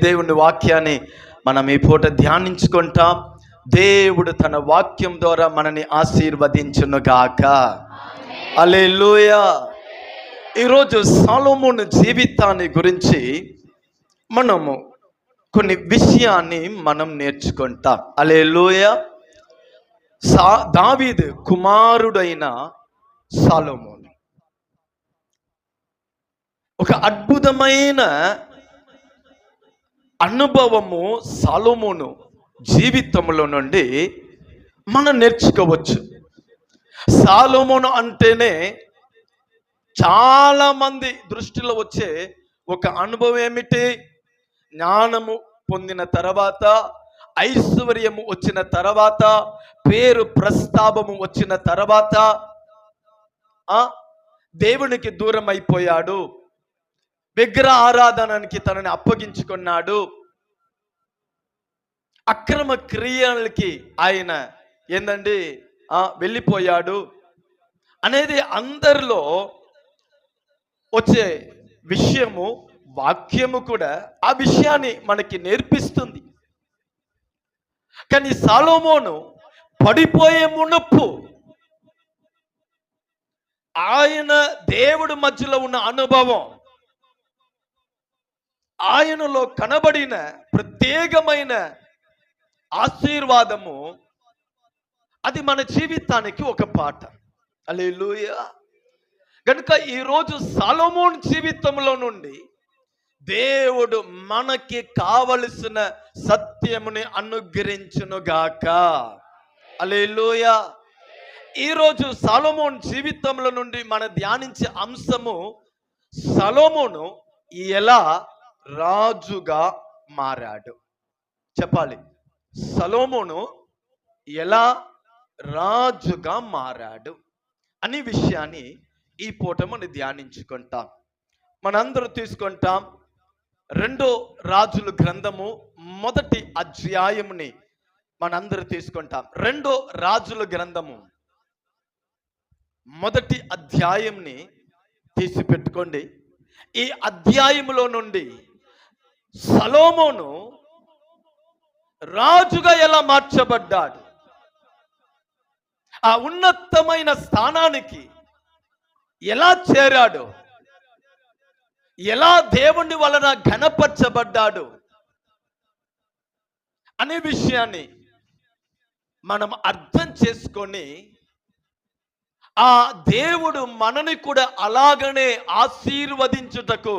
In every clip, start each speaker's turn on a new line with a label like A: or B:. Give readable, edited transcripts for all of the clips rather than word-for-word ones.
A: దేవుని వాక్యాన్ని మనం ఈ పూట ధ్యానించుకుంటాం. దేవుడు తన వాక్యం ద్వారా మనని ఆశీర్వదించునుగాక. హల్లెలూయా. ఈరోజు సొలొమోను జీవితాన్ని గురించి మనము కొన్ని విషయాన్ని మనం నేర్చుకుంటాం. హల్లెలూయా. దావీదు కుమారుడైన సొలొమోను ఒక అద్భుతమైన అనుభవము సొలొమోను జీవితంలో నుండి మనం నేర్చుకోవచ్చు. సొలొమోను అంటేనే చాలా మంది దృష్టిలో వచ్చే ఒక అనుభవం ఏమిటి? జ్ఞానము పొందిన తర్వాత, ఐశ్వర్యము వచ్చిన తర్వాత, పేరు ప్రస్తావము వచ్చిన తర్వాత దేవునికి దూరం అయిపోయాడు, విగ్రహ ఆరాధనకి తనని అప్పగించుకున్నాడు, అక్రమ క్రియలకి ఆయన వెళ్ళిపోయాడు అనేది అందరిలో వచ్చే విషయము. వాక్యము కూడా ఆ విషయాన్ని మనకి నేర్పిస్తుంది. కానీ సొలొమోను పడిపోయే మునుపు ఆయన దేవుడి మధ్యలో ఉన్న అనుభవం, ఆయనలో కనబడిన ప్రత్యేకమైన ఆశీర్వాదము, అది మన జీవితానికి ఒక పాట. హల్లెలూయా. కనుక ఈరోజు సొలొమోను జీవితంలో నుండి దేవుడు మనకి కావలసిన సత్యముని అనుగ్రహించునుగాక. హల్లెలూయా. ఈరోజు సొలొమోను జీవితంలో నుండి మన ధ్యానించే అంశము, సొలొమోను ఎలా రాజుగా మారాడు. చెప్పాలి, సొలొమోను ఎలా రాజుగా మారాడు అనే విషయాన్ని ఈ పూట మనం ధ్యానించుకుంటాం. మనందరూ తీసుకుంటాం. 2 రాజుల గ్రంథము 1వ అధ్యాయముని మనందరూ తీసుకుంటాం. 2 రాజుల గ్రంథము 1వ అధ్యాయంని తీసి పెట్టుకోండి. ఈ అధ్యాయములో నుండి సొలొమోను రాజుగా ఎలా మార్చబడ్డాడు, ఆ ఉన్నతమైన స్థానానికి ఎలా చేరాడు, ఎలా దేవుని వలన ఘనపరచబడ్డాడు అనే విషయాన్ని మనం అర్థం చేసుకొని, ఆ దేవుడు మనని కూడా అలాగనే ఆశీర్వదించుటకు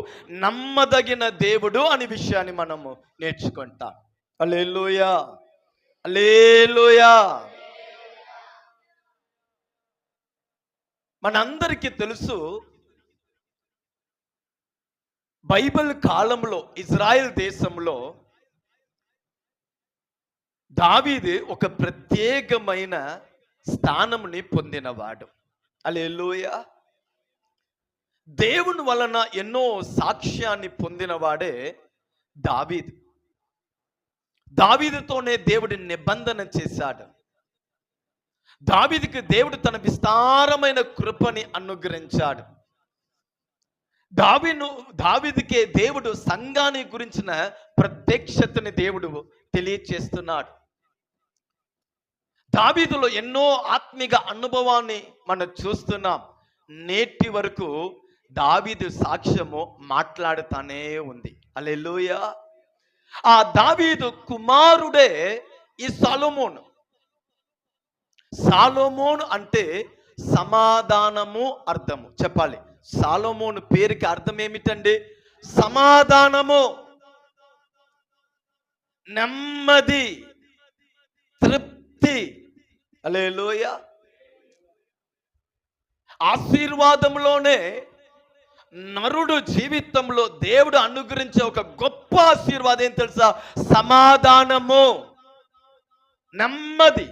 A: నమ్మదగిన దేవుడు అనే విషయాన్ని మనము నేర్చుకుంటాం. హల్లెలూయా, హల్లెలూయా. మనందరికీ తెలుసు, బైబిల్ కాలంలో ఇజ్రాయెల్ దేశంలో దావీదు ఒక ప్రత్యేకమైన స్థానముని పొందినవాడు. హల్లెలూయా. దేవుని వలన ఎన్నో సాక్ష్యాన్ని పొందినవాడే దావీదు. దావీదుతోనే దేవుడి నిబంధన చేశాడు. దావీదుకి దేవుడు తన విస్తారమైన కృపని అనుగ్రహించాడు. దావీదుకే దేవుడు సంఘాన్ని గురించిన ప్రత్యక్షతని దేవుడు తెలియచేస్తున్నాడు. దావీదులో ఎన్నో ఆత్మీయ అనుభవాన్ని మనం చూస్తున్నాం. నేటి వరకు దావీదు సాక్ష్యము మాట్లాడుతానే ఉంది. హల్లెలూయా. ఆ దావీదు కుమారుడే ఈ సొలొమోను. సొలొమోను అంటే సమాధానము అర్థము. చెప్పాలి, సొలొమోను పేరుకి అర్థం ఏమిటండి? సమాధానము, నెమ్మది, తృప్తి. హల్లెలూయా. ఆశీర్వాదంలోనే నరుడు జీవితంలో దేవుడు అనుగ్రహించే ఒక గొప్ప ఆశీర్వాదం ఏం తెలుసా? సమాధానము, నెమ్మది.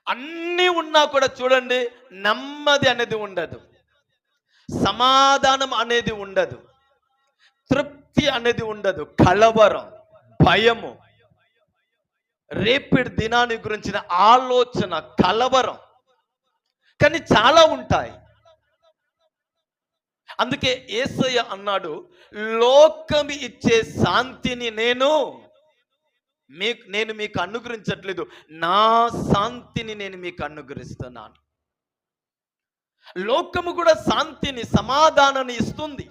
A: అన్నీ ఉన్నా కూడా చూడండి, నెమ్మది అనేది ఉండదు, సమాధానం అనేది ఉండదు, తృప్తి అనేది ఉండదు, కలవరం, భయము, రేపటి దినాన్ని గురించిన ఆలోచన, కలవరం. కానీ చాలా ఉంటాయి. అందుకే యేసయ్య అన్నాడు, లోకం ఇచ్చే శాంతిని నేను మీకు అనుగ్రహించట్లేదు, నా శాంతిని నేను మీకు అనుగ్రహిస్తున్నాను. లోకము కూడా శాంతిని, సమాధానాన్ని ఇస్తుంది.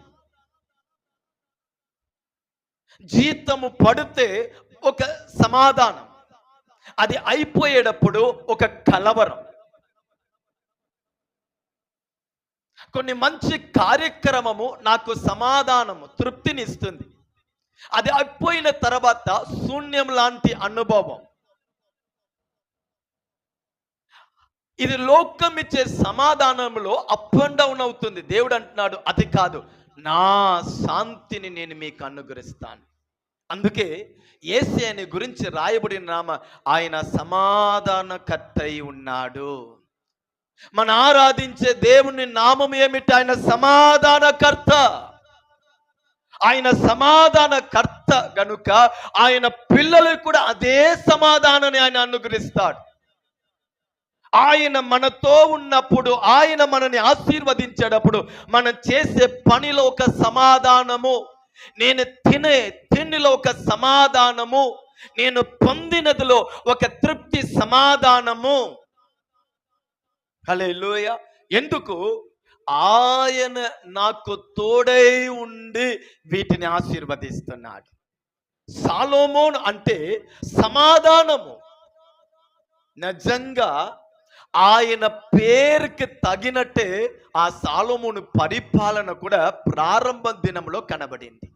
A: జీతము పడితే ఒక సమాధానం, అది అయిపోయేటప్పుడు ఒక కలవరం. కొన్ని మంచి కార్యక్రమము నాకు సమాధానము, తృప్తిని ఇస్తుంది. అది అయిపోయిన తర్వాత శూన్యం లాంటి అనుభవం. ఇది లోకం ఇచ్చే సమాధానంలో అప్ అండ్ డౌన్ అవుతుంది. దేవుడు అంటున్నాడు, అది కాదు, నా శాంతిని నేను మీకు అనుగ్రహిస్తాను. అందుకే యేసయ్యని గురించి రాయబడిన నామ, ఆయన సమాధానకర్త అయి ఉన్నాడు. మన ఆరాధించే దేవుని నామం ఏమిటి? ఆయన సమాధానకర్త. ఆయన సమాధానకర్త గనుక ఆయన పిల్లలకు కూడా అదే సమాధానాన్ని ఆయన అనుగ్రహిస్తాడు. ఆయన మనతో ఉన్నప్పుడు, ఆయన మనని ఆశీర్వదించేటప్పుడు, మనం చేసే పనిలో ఒక సమాధానము, నేను తినే తిండిలో ఒక సమాధానము, నేను పొందినదిలో ఒక తృప్తి, సమాధానము. హల్లెలూయా. ఎందుకు? ఆయన నాకు తోడై ఉండి వీటిని ఆశీర్వదిస్తున్నాడు. సాలోమోన్ అంటే సమాధానము. నిజంగా ఆయన పేరుకి తగినట్టే ఆ సాలోమోను పరిపాలన కూడా ప్రారంభ దినంలో కనబడింది.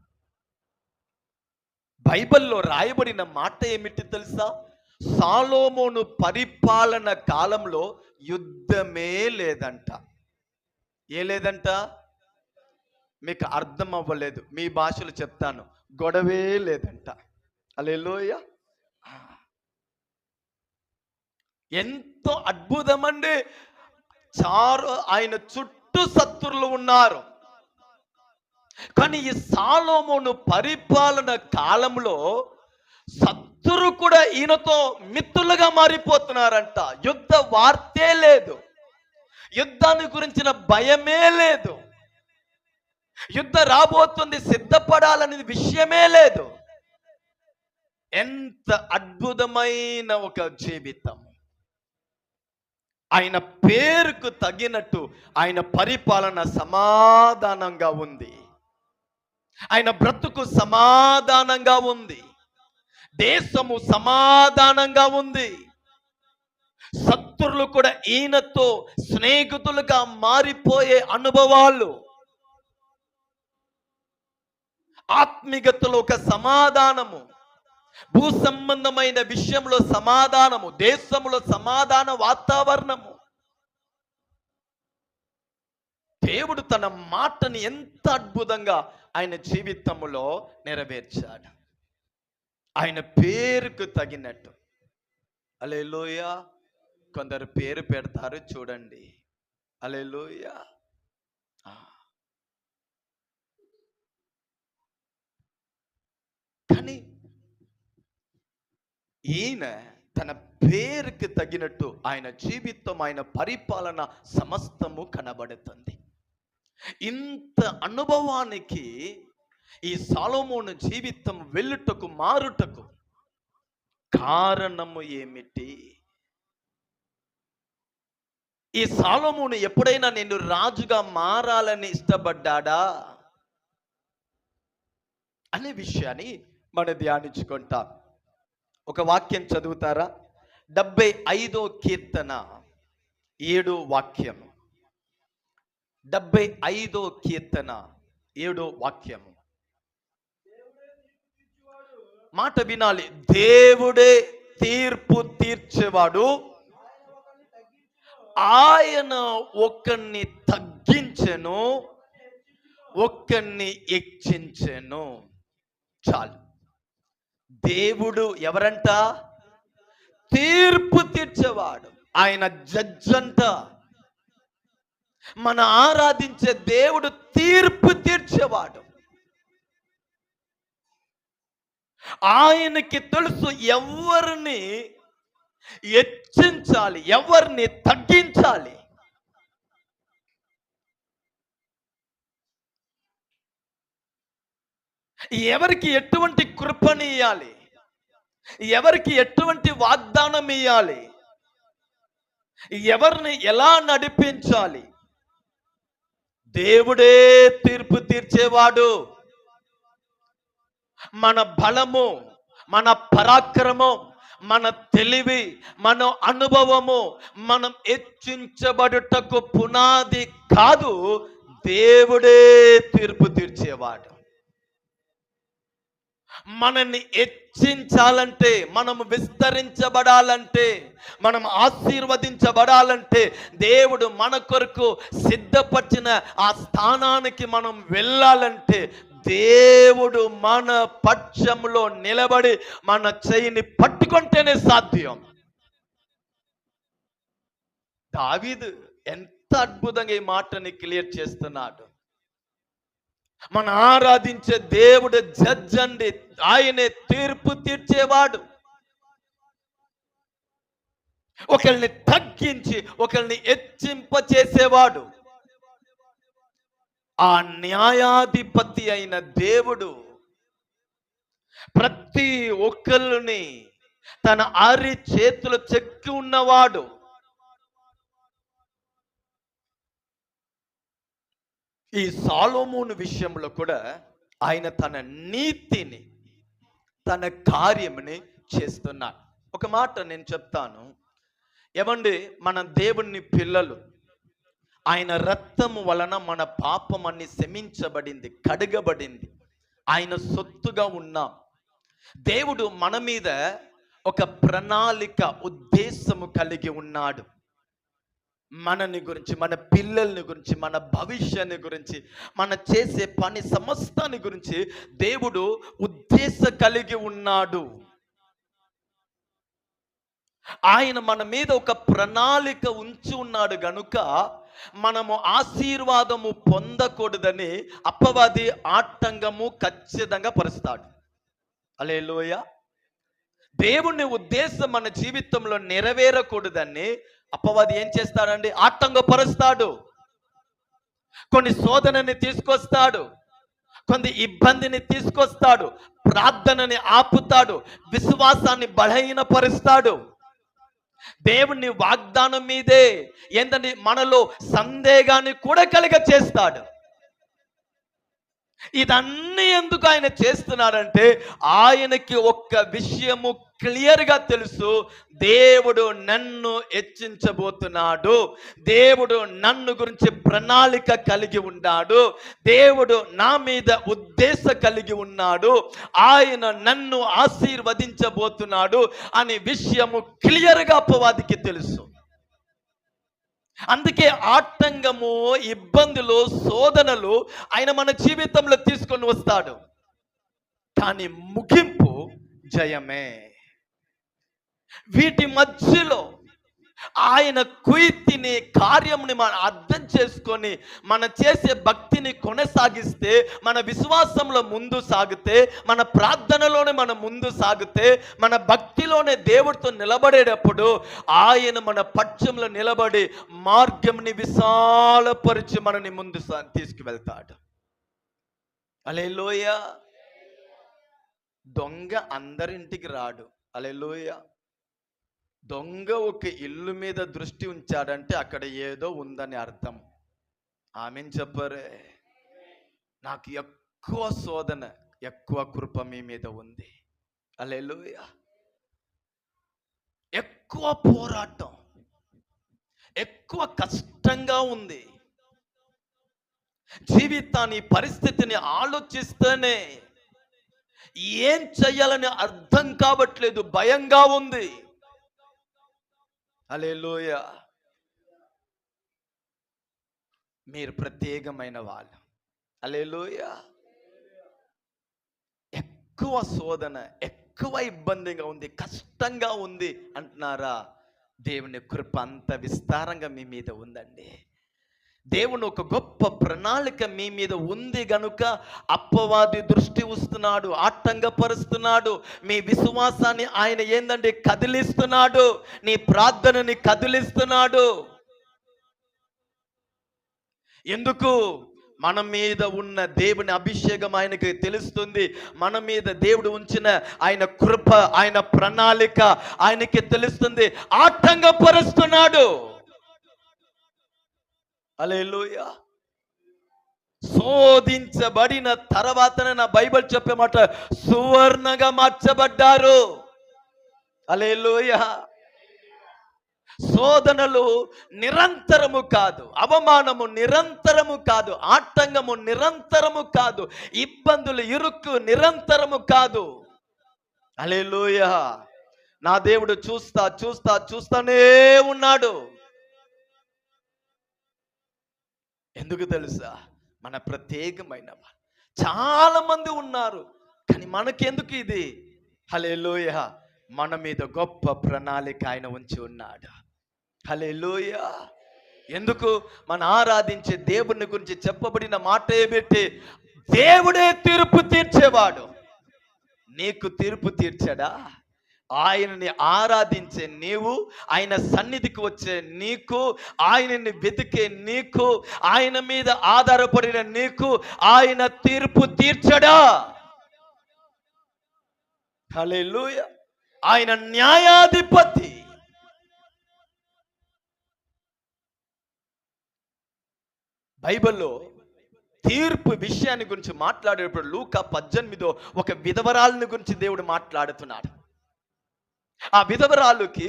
A: బైబిల్లో రాయబడిన మాట ఏమిటి తెలుసా? సాలోమోను పరిపాలన కాలంలో యుద్ధమే లేదంట. ఏ లేదంట? మీకు అర్థం అవ్వలేదు, మీ భాషలో చెప్తాను, గొడవే లేదంట. హల్లెలూయా. ఎంతో అద్భుతమండి. ఆయన చుట్టూ శత్రులు ఉన్నారు. కానీ ఈ సాలోమోను పరిపాలన కాలంలో శత్రులు కూడా ఈయనతో మిత్రులుగా మారిపోతున్నారంట. యుద్ధ వార్తే లేదు, యుద్ధాన్ని గురించిన భయమే లేదు, యుద్ధం రాబోతుంది సిద్ధపడాలనే విషయమే లేదు. ఎంత అద్భుతమైన ఒక జీవితం. ఆయన పేరుకు తగినట్టు ఆయన పరిపాలన సమాధానంగా ఉంది. ఆయన బ్రతుకు సమాధానంగా ఉంది. దేశము సమాధానంగా ఉంది. శత్రులు కూడా ఈయనతో స్నేహితులుగా మారిపోయే అనుభవాలు. ఆత్మీయతలో ఒక సమాధానము, భూ సంబంధమైన విషయంలో సమాధానము, దేశంలో సమాధాన వాతావరణము. దేవుడు తన మాటని ఎంత అద్భుతంగా ఆయన జీవితంలో నెరవేర్చాడు. ఆయన పేరుకు తగినట్టు. హల్లెలూయా. కొందరు పేరు పెడతారు చూడండి. హల్లెలూయా. కానీ ఈయన తన పేరుకి తగినట్టు ఆయన జీవితం, ఆయన పరిపాలన సమస్తము కనబడుతుంది. ఇంత అనుభవానికి ఈ సాలోమోను జీవితం వెళ్ళుటకు, మారుటకు కారణము ఏమిటి? ఈ సాలోమోను ఎప్పుడైనా నేను రాజుగా మారాలని ఇష్టపడ్డాడా అనే విషయాన్ని మనం ధ్యానించుకుంటాం. ఒక వాక్యం చదువుతారా? 75వ కీర్తన 7వ వాక్యం. 75వ కీర్తన 7వ వాక్యం. మాట వినాలి. దేవుడే తీర్పు తీర్చేవాడు, ఆయన ఒకరిని తగ్గించెను, ఒకరిని హెచ్చించెను. చాలు. దేవుడు ఎవరంట? తీర్పు తీర్చేవాడు. ఆయన జడ్జ్ అంట. మన ఆరాధించే దేవుడు తీర్పు తీర్చేవాడు. ఆయనకి తెలుసు ఎవరిని హెచ్చించాలి, ఎవరిని తగ్గించాలి. ఎవరికి ఎటువంటి కృపని ఇవ్వాలి, ఎవరికి ఎటువంటి వాగ్దానం ఇవ్వాలి, ఎవరిని ఎలా నడిపించాలి, దేవుడే తీర్పు తీర్చేవాడు. మన బలము, మన పరాక్రమం, మన తెలివి, మన అనుభవము మనం హెచ్చించబడుటకు పునాది కాదు, దేవుడే తీర్పు తీర్చేవాడు. మనల్ని హెచ్చించాలంటే, మనము విస్తరించబడాలంటే, మనం ఆశీర్వదించబడాలంటే, దేవుడు మన కొరకు సిద్ధపరిచిన ఆ స్థానానికి మనం వెళ్ళాలంటే, దేవుడు మన పక్షంలో నిలబడి మన చెయ్యిని పట్టుకుంటేనే సాధ్యం. దావీదు ఎంత అద్భుతంగా ఈ మాటని క్లియర్ చేస్తున్నాడు. మన ఆరాధించే దేవుడు జడ్జ్ అండి, ఆయనే తీర్పు తీర్చేవాడు. ఒకరిని తగ్గించి ఒకరిని హెచ్చింప చేసేవాడు. ఆ న్యాయాధిపతి అయిన దేవుడు ప్రతి ఒక్కరిని తన అరి చేతులు చెక్కి ఉన్నవాడు. ఈ సొలొమోను విషయంలో కూడా ఆయన తన నీతిని, తన కార్యముని చేస్తున్నాడు. ఒక మాట నేను చెప్తాను, ఏమండి, మన దేవుని పిల్లలు, ఆయన రక్తము వలన మన పాపం అన్ని క్షమించబడింది, కడగబడింది, ఆయన సొత్తుగా ఉన్నాం. దేవుడు మన మీద ఒక ప్రణాళిక, ఉద్దేశము కలిగి ఉన్నాడు. మనని గురించి, మన పిల్లల్ని గురించి, మన భవిష్యాన్ని గురించి, మన చేసే పని సమస్తాన్ని గురించి దేవుడు ఉద్దేశం కలిగి ఉన్నాడు. ఆయన మన మీద ఒక ప్రణాళిక ఉంచి ఉన్నాడు గనుక మనము ఆశీర్వాదము పొందకూడదని అపవాది ఆటంకము ఖచ్చితంగా పరుస్తాడు. హల్లెలూయా. దేవుని ఉద్దేశం మన జీవితంలో నెరవేరకూడదని అపవాది ఏం చేస్తాడండి? ఆటంకపరుస్తాడు. కొన్ని శోధనని తీసుకొస్తాడు, కొన్ని ఇబ్బందిని తీసుకొస్తాడు, ప్రార్థనని ఆపుతాడు, విశ్వాసాన్ని బలహీనపరుస్తాడు. దేవుని వాగ్దానం మీదే ఏంటంటే మనలో సందేహాన్ని కూడా కలిగ చేస్తాడు. ఇదన్నీ ఎందుకు ఆయన చేస్తున్నాడంటే, ఆయనకి ఒక్క విషయము క్లియర్గా తెలుసు, దేవుడు నన్ను హెచ్చించబోతున్నాడు, దేవుడు నన్ను గురించి ప్రణాళిక కలిగి ఉన్నాడు, దేవుడు నా మీద ఉద్దేశం కలిగి ఉన్నాడు, ఆయన నన్ను ఆశీర్వదించబోతున్నాడు అనే విషయము క్లియర్గా అపవాదికి తెలుసు. అందుకే ఆటంకము, ఇబ్బందులు, శోధనలు ఆయన మన జీవితంలో తీసుకొని వస్తాడు. కానీ ముగింపు జయమే. వీటి మధ్యలో ఆయన కుయితిని, కార్యముని మనం అర్థం చేసుకొని మన చేసే భక్తిని కొనసాగిస్తే, మన విశ్వాసంలో ముందు సాగితే, మన ప్రార్థనలోనే మనం ముందు సాగితే, మన భక్తిలోనే దేవుడితో నిలబడేటప్పుడు ఆయన మన పక్షంలో నిలబడి మార్గంని విశాలపరిచి మనని ముందు తీసుకువెళ్తాడు. హల్లెలూయా. దొంగ అందరింటికి రాడు. హల్లెలూయా. దొంగ ఒక ఇల్లు మీద దృష్టి ఉంచాడంటే అక్కడ ఏదో ఉందని అర్థం. ఆమెన్ చెప్పరే. నాకు ఎక్కువ శోధన, ఎక్కువ కృప మీ మీద ఉంది. హల్లెలూయా. ఎక్కువ పోరాటం, ఎక్కువ కష్టంగా ఉంది. జీవితాన్ని, పరిస్థితిని ఆలోచిస్తేనే ఏం చెయ్యాలని అర్థం కావట్లేదు, భయంగా ఉంది. హల్లెలూయా. మీరు ప్రత్యేకమైన వాళ్ళు. హల్లెలూయా. ఎక్కువ శోధన, ఎక్కువ ఇబ్బందిగా ఉంది, కష్టంగా ఉంది అంటున్నారా? దేవుని కృప అంత విస్తారంగా మీ మీద ఉందండి. దేవుని ఒక గొప్ప ప్రణాళిక మీ మీద ఉంది గనుక అపవాది దృష్టి వస్తున్నాడు, ఆటంకపరుస్తున్నాడు. మీ విశ్వాసాన్ని ఆయన ఏందంటే కదిలిస్తున్నాడు, నీ ప్రార్థనని కదిలిస్తున్నాడు. ఎందుకు? మన మీద ఉన్న దేవుని అభిషేకం ఆయనకి తెలుస్తుంది. మన మీద దేవుడు ఉంచిన ఆయన కృప, ఆయన ప్రణాళిక ఆయనకి తెలుస్తుంది. ఆటంకపరుస్తున్నాడు. హల్లెలూయా. శోధించబడిన తర్వాతనే నా బైబిల్ చెప్పే మాట సువర్ణగా మార్చబడ్డారు. హల్లెలూయా. శోధనలు నిరంతరము కాదు, అవమానము నిరంతరము కాదు, ఆటంకము నిరంతరము కాదు, ఇబ్బందులు ఇరుక్కు నిరంతరము కాదు. హల్లెలూయా. నా దేవుడు చూస్తానే ఉన్నాడు. ఎందుకు తెలుసా? మన ప్రత్యేకమైన చాలా మంది ఉన్నారు, కానీ మనకెందుకు ఇది? హల్లెలూయా. మన మీద గొప్ప ప్రణాళిక ఆయన ఉంచి ఉన్నాడు. హల్లెలూయా. ఎందుకు? మన ఆరాధించే దేవుని గురించి చెప్పబడిన మాట ఏమిటి? దేవుడే తీర్పు తీర్చేవాడు. నీకు తీర్పు తీర్చడా? ఆయనని ఆరాధించే నీవు, ఆయన సన్నిధికి వచ్చే నీకు, ఆయనని వెతికే నీకు, ఆయన మీద ఆధారపడిన నీకు ఆయన తీర్పు తీర్చడా? హల్లెలూయా. ఆయన న్యాయాధిపతి. బైబిల్లో తీర్పు విషయాన్ని గురించి మాట్లాడేటప్పుడు లూకా 18 ఒక విధవరాలని గురించి దేవుడు మాట్లాడుతున్నాడు. ఆ విధవరాలుకి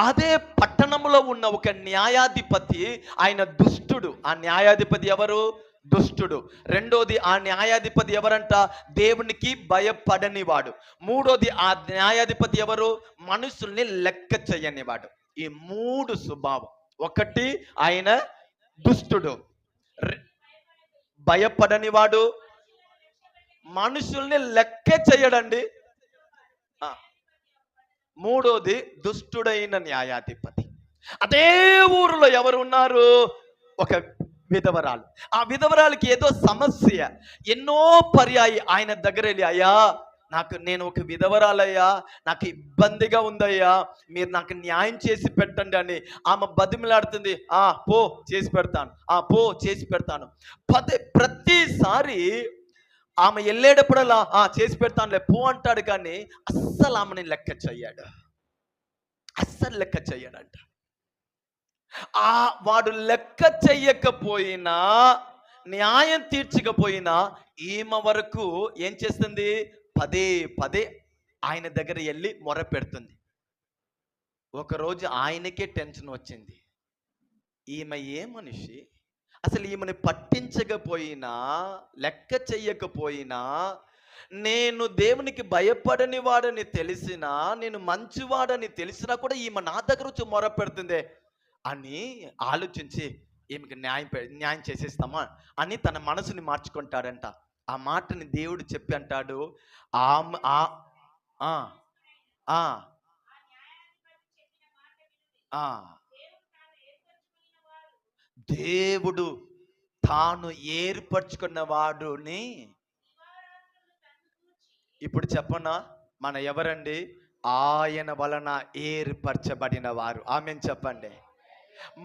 A: అదే పట్టణంలో ఉన్న ఒక న్యాయాధిపతి, ఆయన దుష్టుడు. ఆ న్యాయాధిపతి ఎవరు? దుష్టుడు. రెండోది, ఆ న్యాయాధిపతి ఎవరంట? దేవునికి భయపడనివాడు. మూడోది, ఆ న్యాయాధిపతి ఎవరు? మనుషుల్ని లెక్క చేయనివాడు. ఈ మూడు స్వభావం. ఒకటి, ఆయన దుష్టుడు, భయపడనివాడు, మనుషుల్ని లెక్క చేయడండి. మూడోది, దుష్టుడైన న్యాయాధిపతి. అదే ఊరిలో ఎవరు ఉన్నారు? ఒక విధవరాలు. ఆ విధవరాలకి ఏదో సమస్య. ఎన్నో పర్యాయి ఆయన దగ్గర వెళ్ళి, అయ్యా నేను ఒక విధవరాలయ్యా, నాకు ఇబ్బందిగా ఉందయ్యా, మీరు నాకు న్యాయం చేసి పెట్టండి అని ఆమె బతిమిలాడుతుంది. పో చేసి పెడతాను, పో చేసి పెడతాను. ప్రతిసారి ఆమె వెళ్ళేటప్పుడల్లా చేసి పెడతానులే పో అంటాడు, కానీ అస్సలు ఆమెని లెక్క చెయ్యాడు. అస్సలు లెక్క చెయ్యడంట. వాడు లెక్క చెయ్యకపోయినా, న్యాయం తీర్చకపోయినా ఈమె వరకు ఏం చేస్తుంది? పదే పదే ఆయన దగ్గర వెళ్ళి మొర పెడుతుంది. ఒకరోజు ఆయనకే టెన్షన్ వచ్చింది. ఈమె ఏ మనిషి? అసలు ఈమెను పట్టించకపోయినా, లెక్క చెయ్యకపోయినా, నేను దేవునికి భయపడని వాడని తెలిసినా, నేను మంచివాడని తెలిసినా కూడా ఈమె నా దగ్గర వచ్చి మొర పెడుతుందే అని ఆలోచించి ఈమెకి న్యాయం చేసేస్తామా అని తన మనసుని మార్చుకుంటాడంట. ఆ మాటని దేవుడు చెప్పి అంటాడు, దేవుడు తాను ఏర్పరచుకున్న వాడుని. ఇప్పుడు చెప్పనా, మన ఎవరండి? ఆయన వలన ఏర్పరచబడిన వారు. ఆమేన్ చెప్పండి.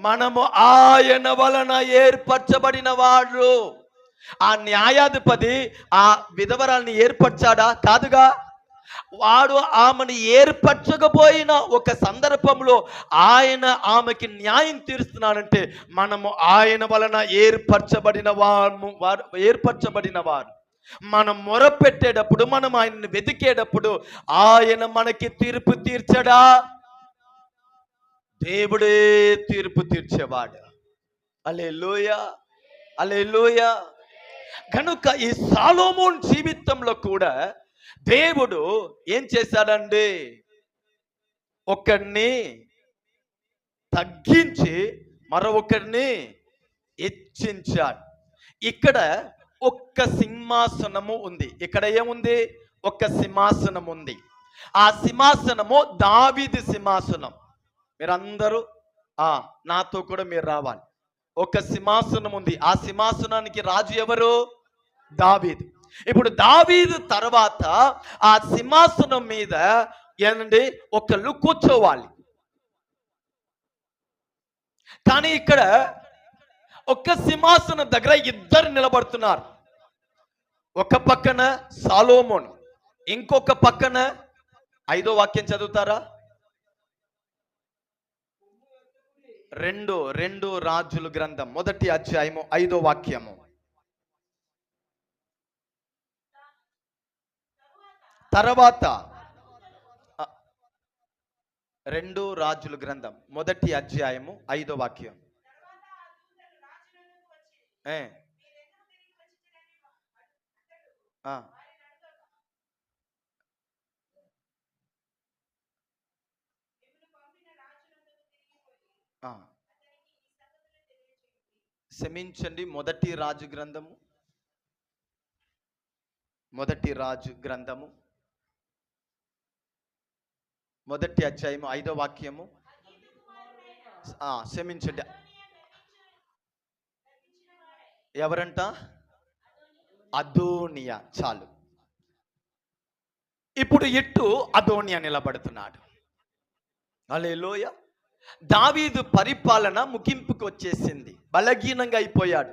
A: మనము ఆయన వలన ఏర్పరచబడిన వాడు. ఆ న్యాయాధిపతి ఆ విధవరాల్ని ఏర్పరచాడా? కాదుగా. వాడు ఆమెను ఏర్పరచకపోయినా ఒక సందర్భంలో ఆయన ఆమెకి న్యాయం తీరుస్తున్నాడంటే మనము ఆయన వలన ఏర్పరచబడిన వారు. మనం మొరపెట్టేటప్పుడు, మనం ఆయన్ని వెతికేటప్పుడు ఆయన మనకి తీర్పు తీర్చడా? దేవుడే తీర్పు తీర్చేవాడు. హల్లెలూయా, హల్లెలూయా. కనుక ఈ సాలోమోన్ జీవితంలో కూడా దేవుడు ఏం చేశాడండి? ఒకరిని తగ్గించి మరొకరిని హెచ్చించాడు. ఇక్కడ ఒక్క సింహాసనము ఉంది. ఇక్కడ ఏముంది? ఒక్క సింహాసనం ఉంది. ఆ సింహాసనము దావీదు సింహాసనం. మీరందరూ నాతో కూడా మీరు రావాలి. ఒక సింహాసనం ఉంది. ఆ సింహాసనానికి రాజు ఎవరు? దావీదు. ఇప్పుడు దావీదు తర్వాత ఆ సింహాసనం మీద ఏంటండి ఒకళ్ళు కూర్చోవాలి. కానీ ఇక్కడ ఒక్క సింహాసనం దగ్గర ఇద్దరు నిలబడుతున్నారు. ఒక పక్కన సాలోమోను, ఇంకొక పక్కన 5వ వాక్యం చదువుతారా? 2 రాజుల గ్రంథం 1వ అధ్యాయము 5వ వాక్యము. తర్వాత 2 రాజుల గ్రంథం 1వ అధ్యాయము 5వ వాక్యం. క్షమించండి, 1వ రాజు గ్రంథము 1వ అధ్యాయము 5వ వాక్యము. క్షమించండి, ఎవరంట? అదోనియా. చాలు. ఇప్పుడు ఇట్టు అదోనియా నిలబడుతున్నాడు. హల్లెలూయా. దావీదు పరిపాలన ముగింపుకు వచ్చేసింది, బలహీనంగా అయిపోయాడు.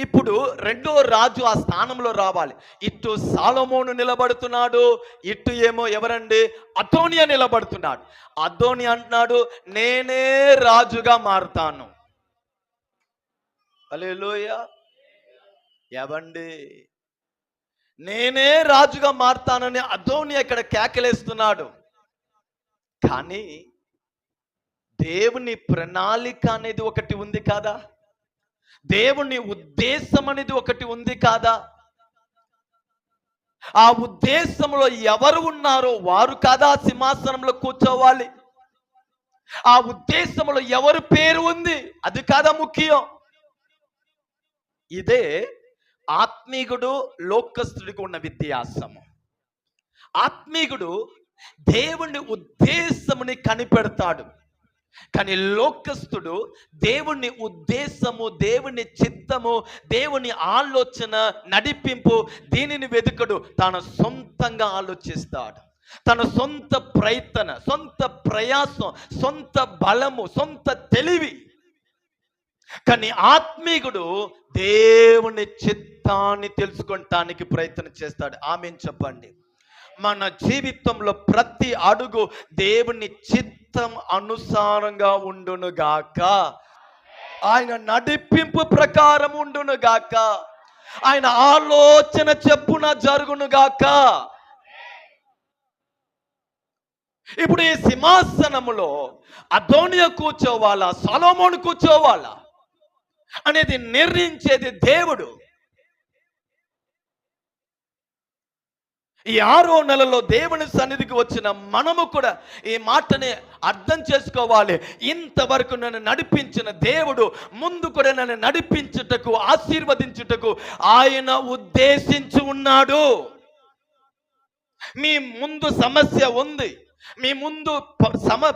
A: ఇప్పుడు 2వ రాజు ఆ స్థానంలో రావాలి. ఇటు సాలోమోను నిలబడుతున్నాడు, ఇటు ఏమో ఎవరండి? అదోనియా నిలబడుతున్నాడు. అదోనియా అంటున్నాడు, నేనే రాజుగా మారుతాను. హల్లెలూయా. ఏవండి, నేనే రాజుగా మారుతానని అదోనియా ఇక్కడ కేకలేస్తున్నాడు. కానీ దేవుని ప్రణాళిక అనేది ఒకటి ఉంది కాదా? దేవుని ఉద్దేశం అనేది ఒకటి ఉంది కాదా? ఆ ఉద్దేశంలో ఎవరు ఉన్నారో వారు కాదా సింహాసనంలో కూర్చోవాలి? ఆ ఉద్దేశంలో ఎవరి పేరు ఉంది అది కాదా ముఖ్యం? ఇదే ఆత్మీయుడు లోకస్తుడికి ఉన్న వ్యత్యాసము. ఆత్మీయుడు దేవుని ఉద్దేశముని కనిపెడతాడు, కానీ లోకస్తుడు దేవుని ఉద్దేశము, దేవుని చిత్తము, దేవుని ఆలోచన, నడిపింపు దీనిని వెతుకడు. తన సొంతంగా ఆలోచిస్తాడు. తన సొంత ప్రయత్న, సొంత ప్రయాసం, సొంత బలము, సొంత తెలివి. కానీ ఆత్మీయుడు దేవుని చిత్తాన్ని తెలుసుకోవటానికి ప్రయత్నం చేస్తాడు. ఆమేన్ చెప్పండి. మన జీవితంలో ప్రతి అడుగు దేవుని చిత్తం అనుసారంగా ఉండునుగాక. ఆయన నడిపింపు ప్రకారం ఉండునుగాక. ఆయన ఆలోచన చెప్పున జరుగునుగాక. ఇప్పుడు ఈ సింహాసనములో అదోనియా కూర్చోవాలా, సొలొమోను కూర్చోవాలా అనేది నిర్ణయించేది దేవుడు. ఈ 6వ నెలలో దేవుని సన్నిధికి వచ్చిన మనము కూడా ఈ మాటని అర్థం చేసుకోవాలి. ఇంతవరకు నన్ను నడిపించిన దేవుడు ముందు కూడా నన్ను నడిపించుటకు, ఆశీర్వదించుటకు ఆయన ఉద్దేశించి ఉన్నాడు. మీ ముందు సమస్య ఉంది, మీ ముందు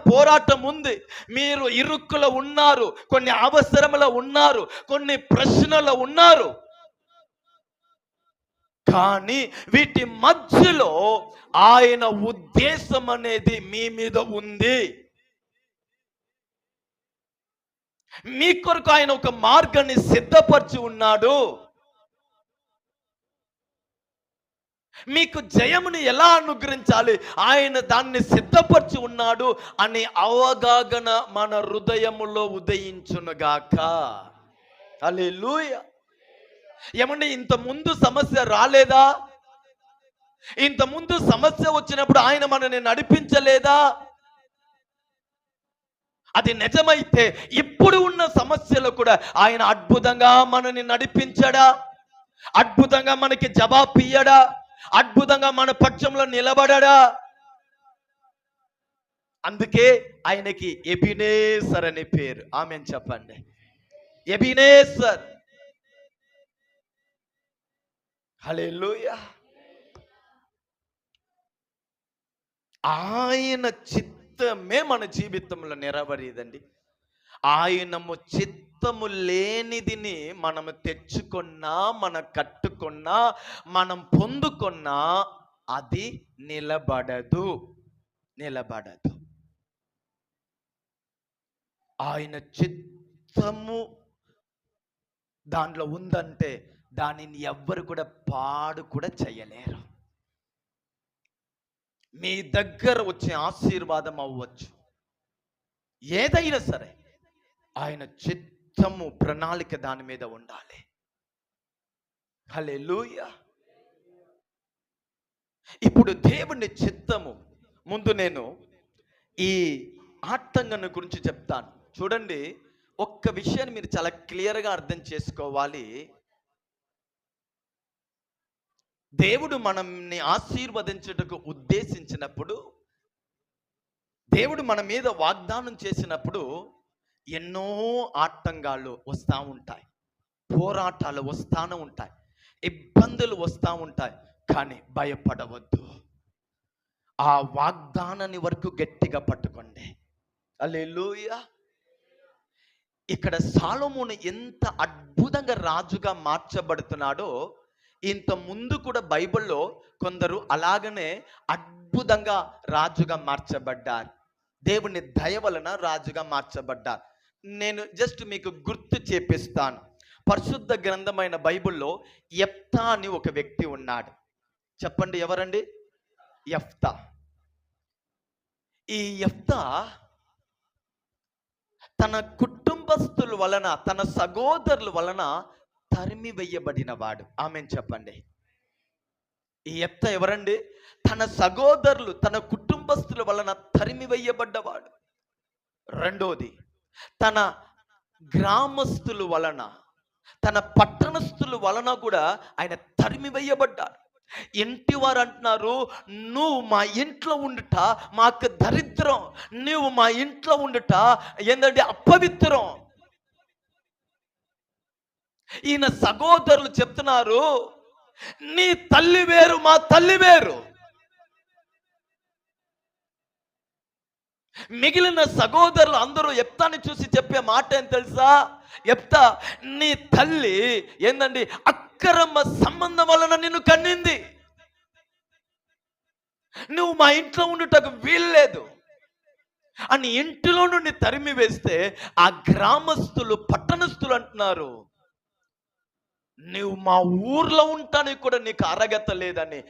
A: పోరాటం ఉంది, మీరు ఇరుక్కులో ఉన్నారు, కొన్ని అవసరములో ఉన్నారు, కొన్ని ప్రశ్నలు ఉన్నారు. కానీ వీటి మధ్యలో ఆయన ఉద్దేశం అనేది మీ మీద ఉంది. మీ కొరకు ఆయన ఒక మార్గాన్ని సిద్ధపరిచి ఉన్నాడు. మీకు జయముని ఎలా అనుగ్రహించాలి ఆయన దాన్ని సిద్ధపరిచి ఉన్నాడు అనే అవగాహన మన హృదయములో ఉదయించునుగాక. హల్లెలూయా. ఏమండి, ఇంత ముందు సమస్య రాలేదా? ఇంత ముందు సమస్య వచ్చినప్పుడు ఆయన మనల్ని నడిపించలేదా? అది నిజమైతే ఇప్పుడు ఉన్న సమస్యలు కూడా ఆయన అద్భుతంగా మనల్ని నడిపించడా? అద్భుతంగా మనకి జవాబు ఇయ్యడా? అద్భుతంగా మన పక్షంలో నిలబడడా? అందుకే ఆయనకి ఎబినేసర్ అనే పేరు. ఆమేన్ చెప్పండి. ఎబినేసర్. హల్లెలూయా. ఆయన చిత్తమే మన జీవితంలో నెరవేరేదండి. ఆయనము చిత్తము లేనిదిని మనము తెచ్చుకున్నా, మనం కట్టుకున్నా, మనం పొందుకున్నా అది నిలబడదు. ఆయన చిత్తము దాంట్లో ఉందంటే దానిని ఎవ్వరు కూడా పాడు కూడా చేయలేరు. మీ దగ్గర వచ్చే ఆశీర్వాదం అవ్వచ్చు, ఏదైనా సరే ఆయన చిత్తము ప్రణాళిక దాని మీద ఉండాలి. హల్లెలూయా. ఇప్పుడు దేవుని చిత్తము ముందు నేను ఈ ఆటంకం గురించి చెప్తాను. చూడండి, ఒక్క విషయాన్ని మీరు చాలా క్లియర్గా అర్థం చేసుకోవాలి. దేవుడు మనల్ని ఆశీర్వదించుటకు ఉద్దేశించినప్పుడు, దేవుడు మన మీద వాగ్దానం చేసినప్పుడు ఎన్నో ఆటంకాలు వస్తూ ఉంటాయి, పోరాటాలు వస్తూనే ఉంటాయి, ఇబ్బందులు వస్తూ ఉంటాయి. కానీ భయపడవద్దు. ఆ వాగ్దానాన్ని వరకు గట్టిగా పట్టుకోండి. హల్లెలూయా. ఇక్కడ సొలొమోను ఎంత అద్భుతంగా రాజుగా మార్చబడుతున్నాడో, ఇంత ముందు కూడా బైబిల్లో కొందరు అలాగనే అద్భుతంగా రాజుగా మార్చబడ్డారు. దేవుని దయ వలన రాజుగా మార్చబడ్డారు. నేను జస్ట్ మీకు గుర్తు చేపిస్తాను. పరిశుద్ధ గ్రంథమైన బైబిల్లో యెఫ్తా అని ఒక వ్యక్తి ఉన్నాడు. చెప్పండి, ఎవరండి? యెఫ్తా. ఈ యెఫ్తా తన కుటుంబస్తుల వలన, తన సహోదరుల వలన తరిమి వేయబడిన వాడు. ఆమెన్ చెప్పండి. ఈ యెఫ్తా ఎవరండి? తన సహోదరులు, తన కుటుంబస్తుల వలన తరిమి వేయబడ్డవాడు. రెండోది, తన గ్రామస్తుల వలన, తన పట్టణస్తుల వలన కూడా ఆయన తరిమి వేయబడ్డాడు. ఇంటి వారు అంటున్నారు, నువ్వు మా ఇంట్లో ఉండుట మాకు దరిద్రం, నువ్వు మా ఇంట్లో ఉండుట ఏంటంటే అపవిత్రం. ఈయన సహోదరులు చెప్తున్నారు, నీ తల్లి వేరు, మా తల్లి వేరు. మిగిలిన సహోదరులు అందరూ యెఫ్తాని చూసి చెప్పే మాట ఏం తెలుసా? యెఫ్తా, నీ తల్లి ఏందండి అక్రమ సంబంధం వలన నిన్ను కన్నింది, నువ్వు మా ఇంట్లో ఉండుటకు వీల్లేదు అని ఇంటిలో నుండి తరిమి వేస్తే, ఆ గ్రామస్తులు, పట్టణస్తులు అంటున్నారు, నువ్వు మా ఊర్లో ఉంటానికి కూడా నీకు అర్హత లేదని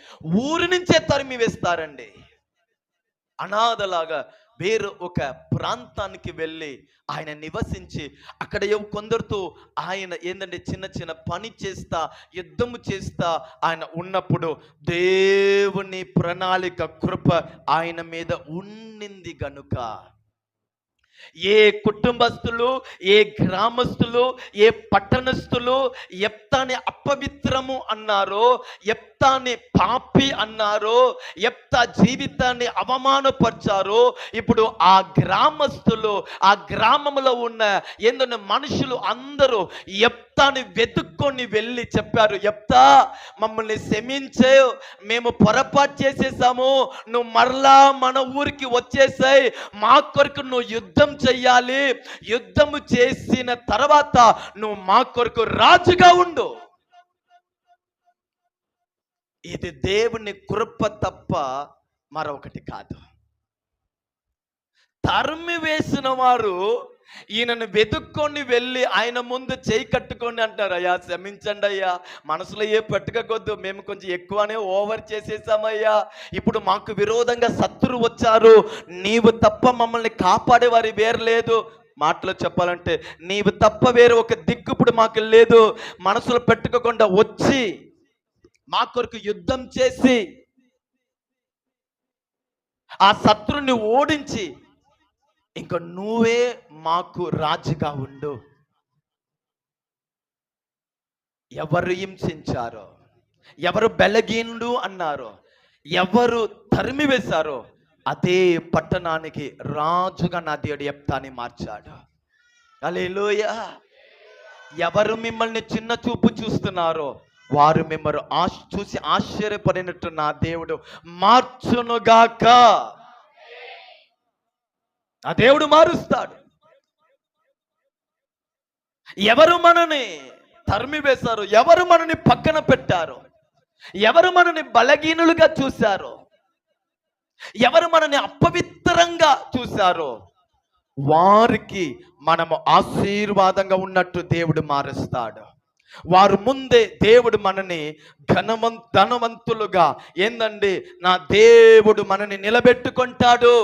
A: ఊరి నుంచే తరిమి వేస్తారండి. అనాథలాగా వేరు ఒక ప్రాంతానికి వెళ్ళి ఆయన నివసించి అక్కడ కొందరితో ఆయన ఏంటంటే చిన్న చిన్న పని చేస్తా, యుద్ధము చేస్తా ఆయన ఉన్నప్పుడు దేవుని ప్రణాళిక కృప ఆయన మీద ఉండింది గనుక ఏ కుటుంబస్తులు, ఏ గ్రామస్తులు, ఏ పట్టణస్తులు యెఫ్తాని అపవిత్రము అన్నారో, యెఫ్తాని పాపి అన్నారో, యెఫ్తా జీవితాన్ని అవమానపరిచారో, ఇప్పుడు ఆ గ్రామస్తులు, ఆ గ్రామంలో ఉన్న ఏందన్న మనుషులు అందరూ యెఫ్తాని వెతుక్కొని వెళ్ళి చెప్పారు, యెఫ్తా మమ్మల్ని క్షమించే, మేము పొరపాటు చేసేసాము, నువ్వు మరలా మన ఊరికి వచ్చేసాయి, మా కొరకు నువ్వు యుద్ధం చెయ్యాలి, యుద్ధము చేసిన తర్వాత నువ్వు మా కొరకు రాజుగా ఉండు. ఇది దేవుని కృప తప్ప మరొకటి కాదు. తరిమి వేసిన వారు ఈయనను వెతుక్కొని వెళ్ళి ఆయన ముందు చేయి కట్టుకొని అంటారు, అయ్యా క్షమించండి అయ్యా, మనసులో ఏ పెట్టుకోవద్దు, మేము కొంచెం ఎక్కువనే ఓవర్ చేసేసామయ్యా, ఇప్పుడు మాకు విరోధంగా శత్రువు వచ్చారు, నీవు తప్ప మమ్మల్ని కాపాడేవారి వేరు లేదు. మాటలో చెప్పాలంటే నీవు తప్ప వేరే ఒక దిక్కు ఇప్పుడు మాకు లేదు. మనసులో పెట్టుకోకుండా వచ్చి మా కొరకు యుద్ధం చేసి ఆ శత్రుని ఓడించి ఇంకా నువ్వే మాకు రాజుగా ఉండు. ఎవరు హింసించారో, ఎవరు బలహీనుడు అన్నారో, ఎవరు తరిమి వేశారో అదే పట్టణానికి రాజుగా నా దేవుడు యెఫ్తాని మార్చాడు. హల్లెలూయా. ఎవరు మిమ్మల్ని చిన్న చూపు చూస్తున్నారో వారు మిమ్మల్ని చూసి ఆశ్చర్యపడినట్టు నా దేవుడు మార్చునుగాక. ఆ దేవుడు మారుస్తాడు. ఎవరు మనని తరిమి వేశారు, ఎవరు మనని పక్కన పెట్టారు, ఎవరు మనని బలహీనులుగా చూశారో, ఎవరు మనని అపవిత్రంగా చూశారో వారికి మనము ఆశీర్వాదంగా ఉన్నట్టు దేవుడు మారుస్తాడు. వారు ముందే దేవుడు మనని ధనవంతులుగా ఏందండి, నా దేవుడు మనని నిలబెట్టుకుంటాడు.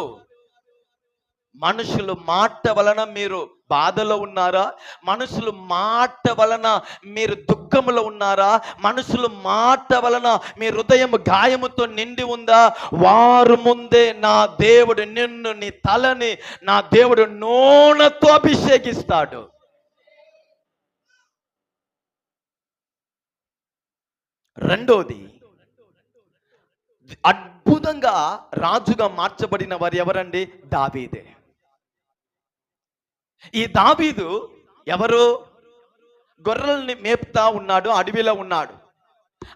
A: మనుషులు మాట వలన మీరు బాధలో ఉన్నారా? మనుషులు మాట వలన మీరు దుఃఖములో ఉన్నారా? మనుషులు మాట వలన మీ హృదయం గాయముతో నిండి ఉందా? వారు ముందే నా దేవుడు నిన్ను, నీ తలని నా దేవుడు నూనెతో అభిషేకిస్తాడు. రెండోది, అద్భుతంగా రాజుగా మార్చబడిన వారు ఎవరండి? దావీదే. ఈ దావీదు ఎవరు? గొర్రెల్ని మేపుతా ఉన్నాడు, అడవిలో ఉన్నాడు.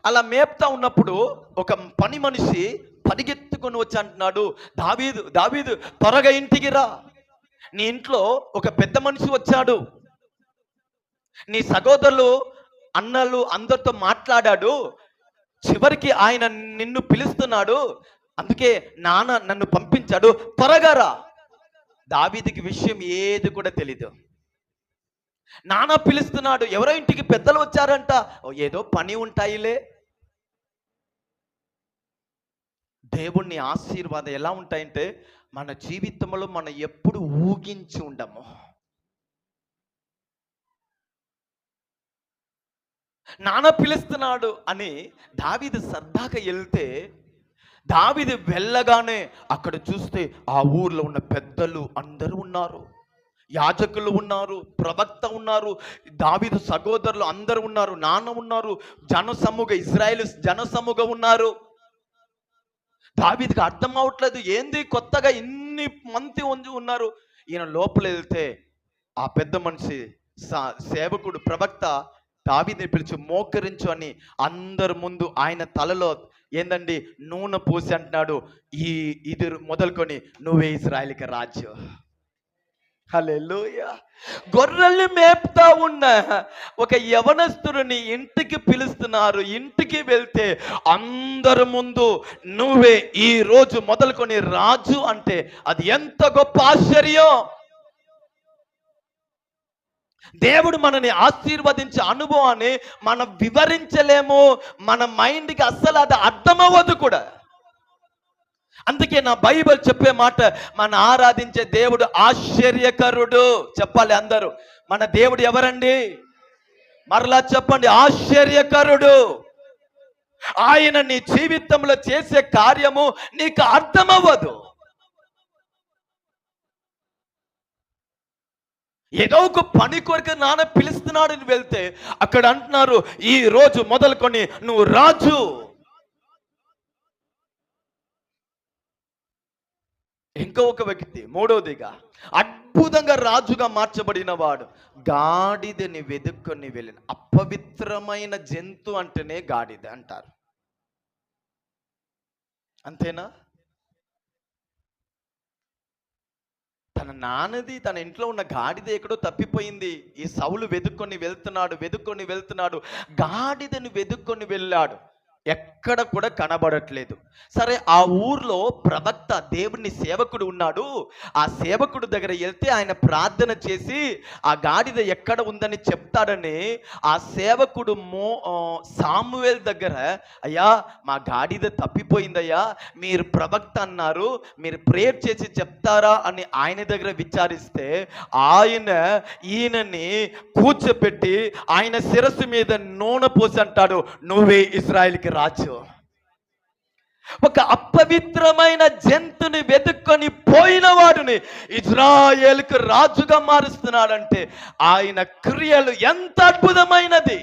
A: అలా మేపుతా ఉన్నప్పుడు ఒక పని మనిషి పరిగెత్తుకొని వచ్చి అంటున్నాడు, దావీదు దావీదు త్వరగా ఇంటికి రా, నీ ఇంట్లో ఒక పెద్ద మనిషి వచ్చాడు, నీ సహోదరులు అన్నలు అందరితో మాట్లాడాడు, చివరికి ఆయన నిన్ను పిలుస్తున్నాడు, అందుకే నాన్న నన్ను పంపించాడు, త్వరగా రా. దావీదుకి విషయం ఏది కూడా తెలీదు. నాన్న పిలుస్తున్నాడు, ఎవరో ఇంటికి పెద్దలు వచ్చారంట, ఏదో పని ఉంటాయిలే. దేవుణ్ణి ఆశీర్వాదం ఎలా ఉంటాయంటే, మన జీవితంలో మనం ఎప్పుడు ఊహించి ఉండము. నాన్న పిలుస్తున్నాడు అని దావీదు సరదాగా వెళ్తే, దావీదు వెళ్ళగానే అక్కడ చూస్తే ఆ ఊర్లో ఉన్న పెద్దలు అందరూ ఉన్నారు, యాజకులు ఉన్నారు, ప్రవక్త ఉన్నారు, దావీదు సహోదరులు అందరూ ఉన్నారు, నాన్న ఉన్నారు, జనసమూహ ఇజ్రాయేల్ జనసమూహ ఉన్నారు. దావీదుకి అర్థం అవట్లేదు, ఏంది కొత్తగా ఇన్ని మంది ఉన్నారు. ఈయన లోపల వెళ్తే ఆ పెద్ద మనిషి సేవకుడు ప్రవక్త దావీదుని పిలిచి మోకరించు అని అందరి ముందు ఆయన తలలో ఏందండి నూనె పూసి అంటున్నాడు, ఇది మొదలుకొని నువ్వే ఇశ్రాయేలుకి రాజు. హల్లెలూయా. గొర్రెల్ని మేపుతా ఉన్న ఒక యవనస్తుడిని ఇంటికి పిలుస్తున్నారు. ఇంటికి వెళ్తే అందరి ముందు నువ్వే ఈ రోజు మొదలుకొని రాజు అంటే అది ఎంత గొప్ప ఆశ్చర్యం. దేవుడు మనని ఆశీర్వదించే అనుభవాన్ని మనం వివరించలేము, మన మైండ్కి అస్సలు అది అర్థమవ్వదు కూడా. అందుకే నా బైబిల్ చెప్పే మాట, మన ఆరాధించే దేవుడు ఆశ్చర్యకరుడు. చెప్పాలి అందరూ, మన దేవుడు ఎవరండి? మరలా చెప్పండి, ఆశ్చర్యకరుడు. ఆయన నీ జీవితంలో చేసే కార్యము నీకు అర్థమవ్వదు. ఏదో ఒక పని కొరకు నాన్న పిలుస్తున్నాడు అని వెళ్తే అక్కడ అంటున్నారు, ఈ రోజు మొదలుకొని నువ్వు రాజు. ఇంకో ఒక వ్యక్తి, మూడవదిగా అద్భుతంగా రాజుగా మార్చబడిన వాడు, గాడిదని వెతుక్కొని వెళ్ళిన. అపవిత్రమైన జంతు అంటేనే గాడిద అంటారు, అంతేనా? తన నాన్నది, తన ఇంట్లో ఉన్న గాడిద ఎక్కడో తప్పిపోయింది. ఈ సౌలు వెతుక్కొని వెళ్తున్నాడు, గాడిదని వెతుక్కొని వెళ్ళాడు, ఎక్కడ కూడా కనబడట్లేదు. సరే, ఆ ఊర్లో ప్రవక్త దేవుని సేవకుడు ఉన్నాడు. ఆ సేవకుడు దగ్గర వెళ్తే ఆయన ప్రార్థన చేసి ఆ గాడిద ఎక్కడ ఉందని చెప్తాడని ఆ సేవకుడు సామువేల్ దగ్గర, అయ్యా మా గాడిద తప్పిపోయిందయ్యా, మీరు ప్రవక్త అన్నారు, మీరు ప్రేయర్ చేసి చెప్తారా అని ఆయన దగ్గర విచారిస్తే ఈయనని కూర్చోపెట్టి ఆయన శిరస్సు మీద నూనె పోసి అంటాడు, నువ్వే ఇశ్రాయేలుకి రాజు. ఒక అపవిత్రమైన జంతుని వెతుక్కొని పోయిన వాడిని ఇజ్రాయేలుకు రాజుగా మారుస్తున్నాడంటే ఆయన క్రియలు ఎంత అద్భుతమైనది.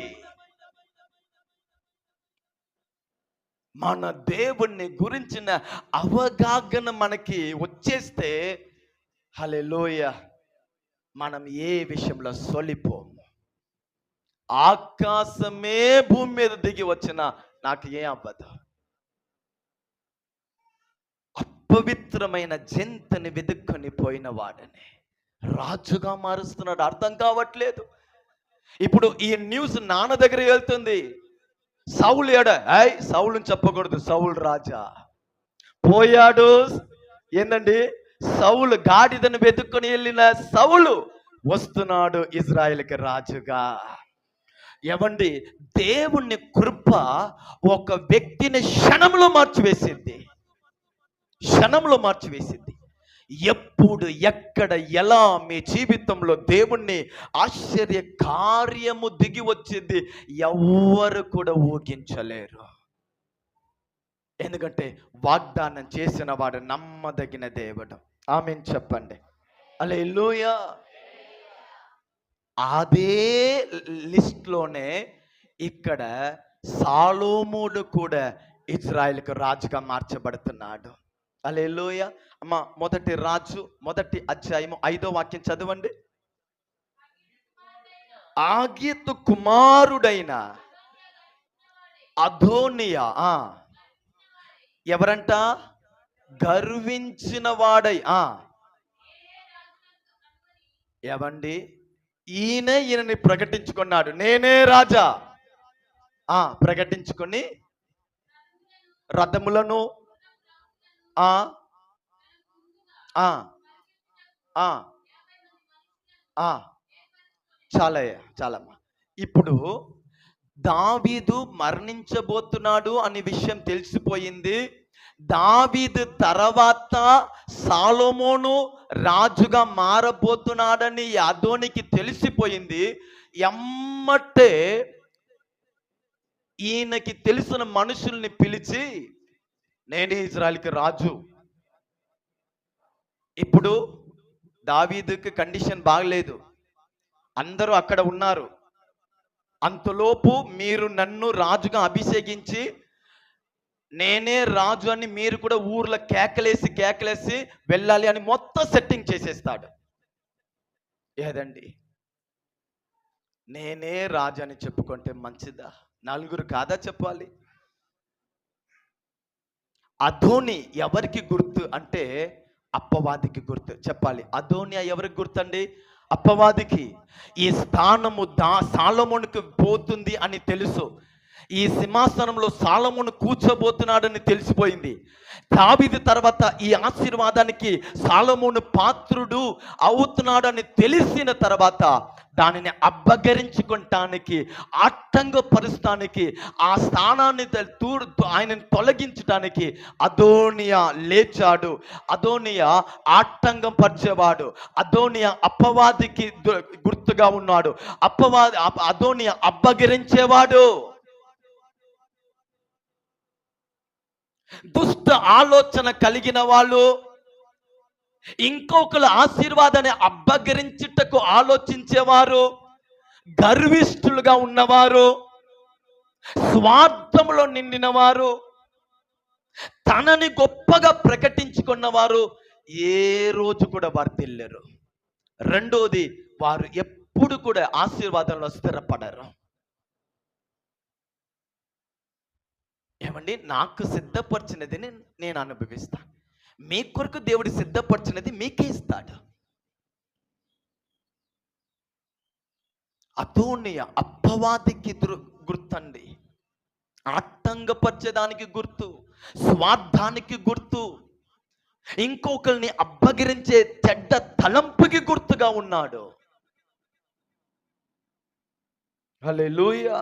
A: మన దేవుణ్ణి గురించిన అవగాహన మనకి వచ్చేస్తే హల్లెలూయా, మనం ఏ విషయంలో సొలిపోము. ఆకాశమే భూమి మీద దిగి వచ్చిన నాకు ఏం అవ్వదు. అపవిత్రమైన జంతుని వెతుక్కొని పోయిన వాడని రాజుగా మారుస్తున్నాడు. అర్థం కావట్లేదు. ఇప్పుడు ఈ న్యూస్ నాన్న దగ్గర వెళ్తుంది, సౌలు సౌలుని చెప్పకూడదు, సౌలు రాజా పోయాడు. ఏందండి, సౌలు గాడిదను వెతుక్కొని వెళ్ళిన సౌలు వస్తున్నాడు ఇజ్రాయెల్కి రాజుగా. ఏమండి, దేవుని కృప ఒక వ్యక్తిని క్షణంలో మార్చివేసింది. క్షణంలో మార్చివేసింది. ఎప్పుడు, ఎక్కడ, ఎలా మీ జీవితంలో దేవుణ్ణి ఆశ్చర్య కార్యము దిగి వచ్చింది ఎవ్వరు కూడా ఊహించలేరు. ఎందుకంటే వాగ్దానం చేసిన వాడు నమ్మదగిన దేవుడు. ఆమేన్ చెప్పండి. హల్లెలూయా. అదే లిస్ట్లోనే ఇక్కడ సాలోమోను కూడా ఇజ్రాయెల్కు రాజుగా మార్చబడుతున్నాడు. హల్లెలూయా. అమ్మ, మొదటి రాజు మొదటి అధ్యాయము 5వ వాక్యం చదవండి. ఆగీతు కుమారుడైన అదోనియా ఎవరంట? గర్వించిన వాడై. ఏవండి, ఈయనని ప్రకటించుకున్నాడు, నేనే రాజా. ప్రకటించుకొని రథములను చాలమ్మా. ఇప్పుడు దావీదు మరణించబోతున్నాడు అనే విషయం తెలిసిపోయింది. దావీదు తర్వాత సాలోమోను రాజుగా మారబోతున్నాడని అదోనికి తెలిసిపోయింది. ఎమ్మటే ఈయనకి తెలిసిన మనుషుల్ని పిలిచి, నేనే ఇజ్రాయెల్కి రాజు. ఇప్పుడు దావీదుకి కండిషన్ బాగలేదు, అందరూ అక్కడ ఉన్నారు. అంతలోపు మీరు నన్ను రాజుగా అభిషేకించి నేనే రాజు అని మీరు కూడా ఊర్లో కేకలేసి వెళ్ళాలి అని మొత్తం సెట్టింగ్ చేసేస్తాడు. ఏదండి, నేనే రాజు అని చెప్పుకుంటే మంచిదా? నలుగురు కాదా చెప్పాలి? అదోని ఎవరికి గుర్తు అంటే అప్పవాదికి గుర్తు. చెప్పాలి, అదోనియా ఎవరికి గుర్తండి? అప్పవాదికి. ఈ స్థానము సాలోమోనుకు పోతుంది అని తెలుసు. ఈ సింహాసనంలో సాలోమోను కూర్చోబోతున్నాడని తెలిసిపోయింది. దావీదు తర్వాత ఈ ఆశీర్వాదానికి సాలోమోను పాత్రుడు అవుతున్నాడని తెలిసిన తర్వాత దానిని అబ్బగరించుకుంటానికి, ఆటంకపరుస్తానికి, ఆ స్థానాన్ని ఆయనను తొలగించడానికి అదోనియా లేచాడు. అదోనియా ఆటంకం పరిచేవాడు. అదోనియా అప్పవాదికి గుర్తుగా ఉన్నాడు. అదోనియా అబ్బగరించేవాడు. దుష్ట ఆలోచన కలిగిన వాళ్ళు, ఇంకొకరు ఆశీర్వాదాన్ని అబ్బగరించుటకు ఆలోచించేవారు, గర్విష్ఠులుగా ఉన్నవారు, స్వార్థంలో నిండినవారు, తనని గొప్పగా ప్రకటించుకున్నవారు ఏ రోజు కూడా వర్ధిల్లరు. రెండోది, వారు ఎప్పుడు కూడా ఆశీర్వాదంలో స్థిరపడరు. ఏమండి, నాకు సిద్ధపరిచినది నేను అనుభవిస్తాను, మీ కొరకు దేవుడు సిద్ధపరిచినది మీకే ఇస్తాడు. అదోనియా అప్పవాదికి గుర్తండి, ఆటంకపరిచేదానికి గుర్తు, స్వార్థానికి గుర్తు, ఇంకొకరిని అబ్బగిరించే చెడ్డ తలంపుకి గుర్తుగా ఉన్నాడు. హల్లెలూయా.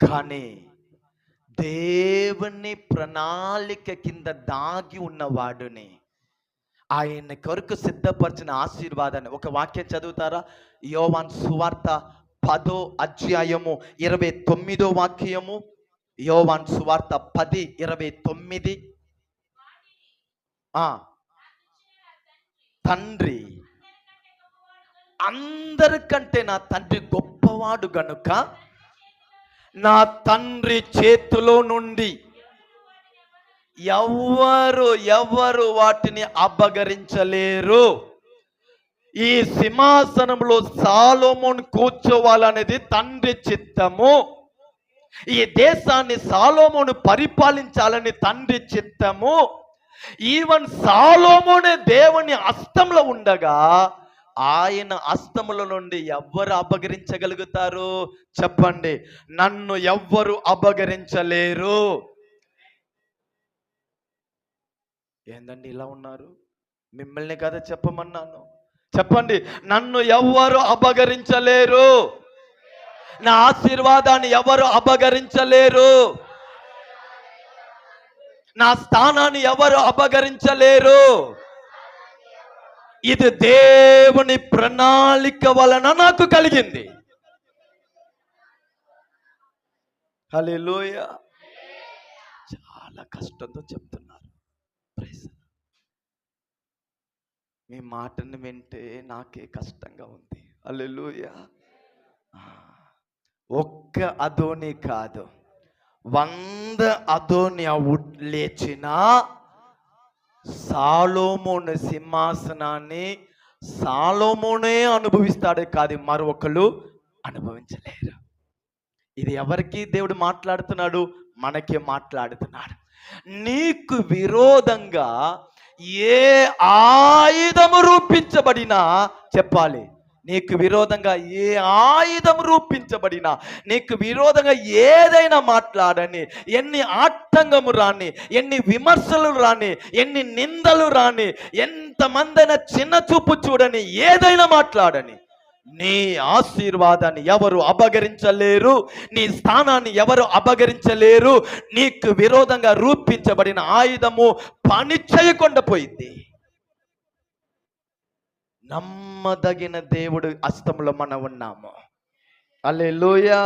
A: కానీ దేవుని ప్రణాళిక కింద దాగి ఉన్నవాడుని, ఆయన కొరకు సిద్ధపరిచిన ఆశీర్వాదాన్ని ఒక వాక్యం చదువుతారా? యోవాను సువార్త 10వ అధ్యాయము 29వ వాక్యము. యోవాను సువార్త 10:29. తండ్రి అందరికంటే నా తండ్రి గొప్పవాడు గనుక నా తండ్రి చేతిలో నుండి ఎవరు వాటిని అపహరించలేరు. ఈ సింహాసనంలో సాలోమోను కూర్చోవాలనేది తండ్రి చిత్తము. ఈ దేశాన్ని సాలోమోను పరిపాలించాలని తండ్రి చిత్తము. ఈవెన్ సాలోమోనే దేవుని హస్తంలో ఉండగా ఆయన హస్తముల నుండి ఎవ్వరు అపహరించగలుగుతారు? చెప్పండి, నన్ను ఎవ్వరు అపహరించలేరు. ఏందండి ఇలా ఉన్నారు? మిమ్మల్ని కదా చెప్పమన్నాను. చెప్పండి, నన్ను ఎవ్వరు అపహరించలేరు. నా ఆశీర్వాదాన్ని ఎవరు అపహరించలేరు. నా స్థానాన్ని ఎవరు అపహరించలేరు. ఇది దేవుని ప్రణాళిక వలన నాకు కలిగింది. హల్లెలూయా. చాలా కష్టంతో చెప్తున్నారు. మీ మాటను వింటే నాకే కష్టంగా ఉంది. హల్లెలూయా. ఒక్క అదోని కాదు, 100 అదోని లేచిన సాలోమోను సింహాసనాన్ని సాలోమోనే అనుభవిస్తాడే కాదు, మరొకరు అనుభవించలేరు. ఇది ఎవరికి దేవుడు మాట్లాడుతున్నాడు? మనకే మాట్లాడుతున్నాడు. నీకు విరోధంగా ఏ ఆయుధము రూపించబడినా, చెప్పాలి, నీకు విరోధంగా ఏ ఆయుధం రూపించబడినా, నీకు విరోధంగా ఏదైనా మాట్లాడని, ఎన్ని ఆటంకము రాని, ఎన్ని విమర్శలు రాని, ఎన్ని నిందలు రాని, ఎంతమందైనా చిన్న చూపు చూడని, ఏదైనా మాట్లాడని, నీ ఆశీర్వాదాన్ని ఎవరు అపహరించలేరు. నీ స్థానాన్ని ఎవరు అపహరించలేరు. నీకు విరోధంగా రూపించబడిన ఆయుధము పని చేయకుండా పోయింది. నమ్మదగిన దేవుడు హస్తంలో మనం ఉన్నాము. హల్లెలూయా,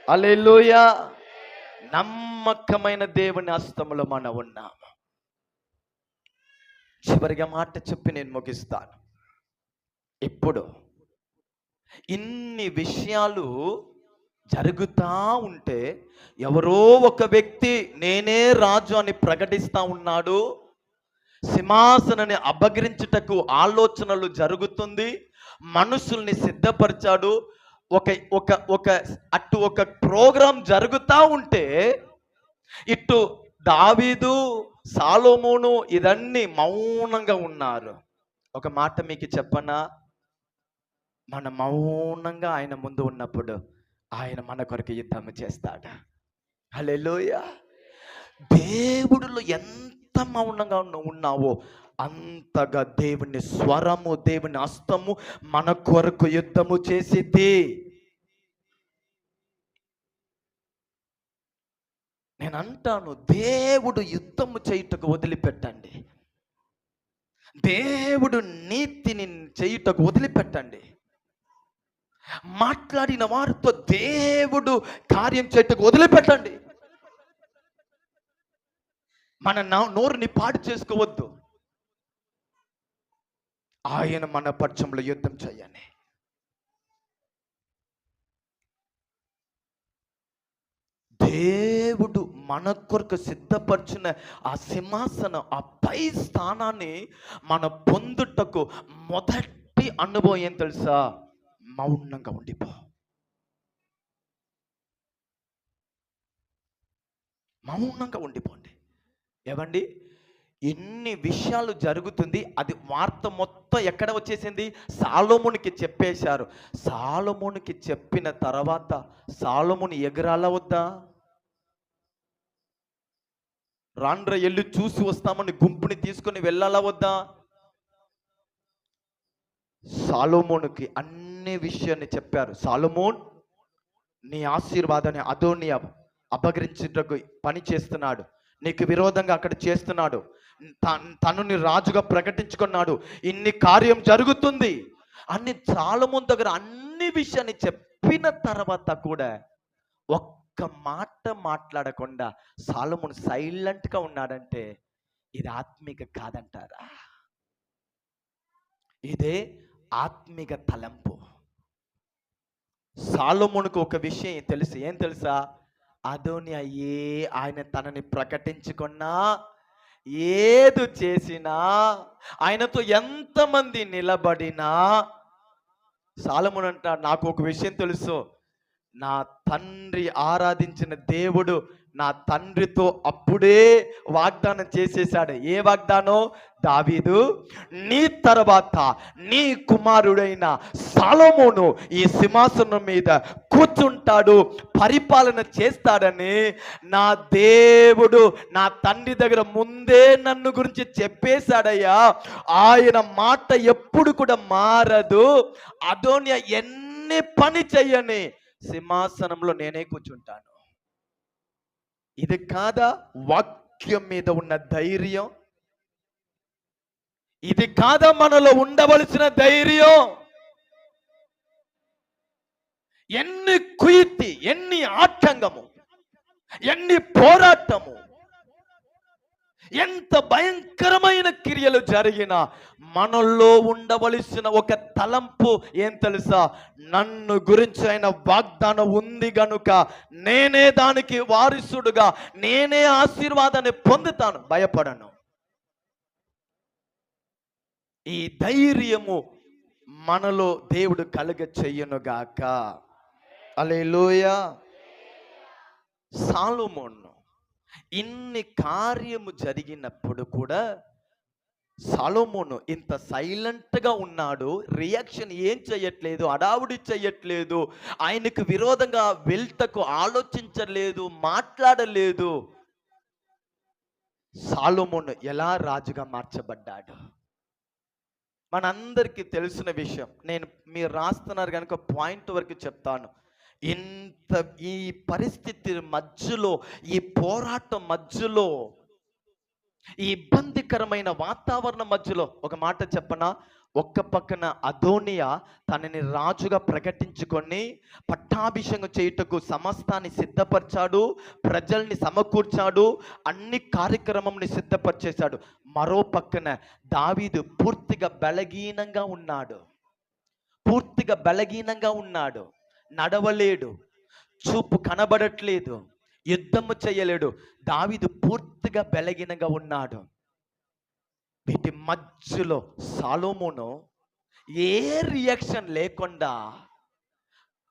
A: హల్లెలూయా. నమ్మకమైన దేవుని హస్తంలో మనం ఉన్నాము. చివరిగా మాట చెప్పి నేను ముగిస్తాను. ఇప్పుడు ఇన్ని విషయాలు జరుగుతూ ఉంటే ఎవరో ఒక వ్యక్తి నేనే రాజు అని ప్రకటిస్తూ ఉన్నాడు. సింహాసనాన్ని అపహరించుటకు ఆలోచనలు జరుగుతుంది. మనుషుల్ని సిద్ధపరిచాడు. ఒక ప్రోగ్రాం జరుగుతూ ఉంటే ఇటు దావీదు, సాలోమోను ఇదన్నీ మౌనంగా ఉన్నారు. ఒక మాట మీకు చెప్పనా? మన మౌనంగా ఆయన ముందు ఉన్నప్పుడు ఆయన మన కొరకు యుద్ధం చేస్తాడు. హల్లెలూయా. దేవుడిలో ఎంత మౌనంగా ఉన్నావో అంతగా దేవుని స్వరము, దేవుని హస్తము మన కొరకు యుద్ధము చేసిద్ది. నేను అంటాను, దేవుడు యుద్ధము చేయుటకు వదిలిపెట్టండి. దేవుడు నీతిని చేయుటకు వదిలిపెట్టండి. మాట్లాడిన వారితో దేవుడు కార్యం చేయటకు వదిలిపెట్టండి. మన నోరుని పాడు చేసుకోవద్దు. ఆయన మన పక్షంలో యుద్ధం చేయని. దేవుడు మన కొరకు సిద్ధపరిచిన ఆ సింహాసనం, ఆ పై స్థానాన్ని మన పొందుటకు మొదటి అనుభవం ఏం తెలుసా? మౌనంగా ఉండిపో. మౌనంగా ఉండిపోండి. ఏవండి, ఎన్ని విషయాలు జరుగుతుంది. అది వార్త మొత్తం ఎక్కడ వచ్చేసింది? సాలోమోనుకి చెప్పేశారు. సాలోమోనుకి చెప్పిన తర్వాత సాలోమోను ఎగరాలా వద్దా? రాండ్ర ఎల్లు చూసి వస్తామని గుంపుని తీసుకొని వెళ్ళాలా వద్దా? సాలోమోనుకి అన్ని విషయాన్ని చెప్పారు. సాలోమోన్, నీ ఆశీర్వాదాన్ని అదోనియా అపహరించుటకు పని చేస్తున్నాడు. నీకు విరోధంగా అక్కడ చేస్తున్నాడు. తనని రాజుగా ప్రకటించుకున్నాడు. ఇన్ని కార్యం జరుగుతుంది అన్ని సాలోమోను దగ్గర అన్ని విషయాన్ని చెప్పిన తర్వాత కూడా ఒక్క మాట మాట్లాడకుండా సాలోమోను సైలెంట్గా ఉన్నాడంటే ఇది ఆత్మీక కాదంటారా? ఇదే ఆత్మిక తలంపు. సాలోమోనుకు ఒక విషయం తెలుసు. ఏం తెలుసా? అదోనియా ఆయన తనని ప్రకటించుకున్నా, ఏది చేసినా, ఆయనతో ఎంతమంది నిలబడినా, సాలోమోను అంటాడు, నాకు ఒక విషయం తెలుసు, నా తండ్రి ఆరాధించిన దేవుడు నా తండ్రితో అప్పుడే వాగ్దానం చేసేశాడు. ఏ వాగ్దానం? దావీదు, నీ తర్వాత నీ కుమారుడైన సాలోమోను ఈ సింహాసనం మీద కూర్చుంటాడు, పరిపాలన చేస్తాడని నా దేవుడు నా తండ్రి దగ్గర ముందే నన్ను గురించి చెప్పేశాడయ్యా. ఆయన మాట ఎప్పుడు కూడా మారదు. అదోనియా ఎన్ని పని చెయ్యని సింహాసనంలో నేనే కూర్చుంటాను. ఇది కాదా వాక్యం మీద ఉన్న ధైర్యం? ఇది కాదా మనలో ఉండవలసిన ధైర్యం? ఎన్ని కుయుక్తి, ఎన్ని ఆటంకము, ఎన్ని పోరాటము, ఎంత భయంకరమైన క్రియలు జరిగినా మనలో ఉండవలసిన ఒక తలంపు ఏం తెలుసా? నన్ను గురించి అయిన వాగ్దానం ఉంది గనుక నేనే దానికి వారసుడుగా, నేనే ఆశీర్వాదాన్ని పొందుతాను, భయపడను. ఈ ధైర్యము మనలో దేవుడు కలుగ చెయ్యనుగాక. హల్లెలూయా. సాలొమోను ఇన్ని కార్యము జరిగినప్పుడు కూడా సాలొమోను ఇంత సైలెంట్గా ఉన్నాడు. రియాక్షన్ ఏం చేయట్లేదు, అడావుడి చేయట్లేదు, ఆయనకు విరోధంగా వెళ్తకు ఆలోచించలేదు, మాట్లాడలేదు. సాలొమోను ఎలా రాజుగా మార్చబడ్డాడు మనందరికీ తెలిసిన విషయం. మీరు రాస్తున్నారు కనుక పాయింట్ వరకు చెప్తాను. ఈ పరిస్థితి మధ్యలో, ఈ పోరాటం మధ్యలో, ఈ ఇబ్బందికరమైన వాతావరణం మధ్యలో ఒక మాట చెప్పనా? ఒక్క పక్కన అదోనియా తనని రాజుగా ప్రకటించుకొని పట్టాభిషేకం చేయుటకు సమస్తాన్ని సిద్ధపరిచాడు, ప్రజల్ని సమకూర్చాడు, అన్ని కార్యక్రమంని సిద్ధపరిచేశాడు. మరో పక్కన దావీదు పూర్తిగా బలహీనంగా ఉన్నాడు, నడవలేడు, చూపు కనబడట్లేదు, యుద్ధము చేయలేడు. దావీదు పూర్తిగా బలహీనంగా ఉన్నాడు. వీటి మధ్యలో సాలొమోను ఏ రియాక్షన్ లేకుండా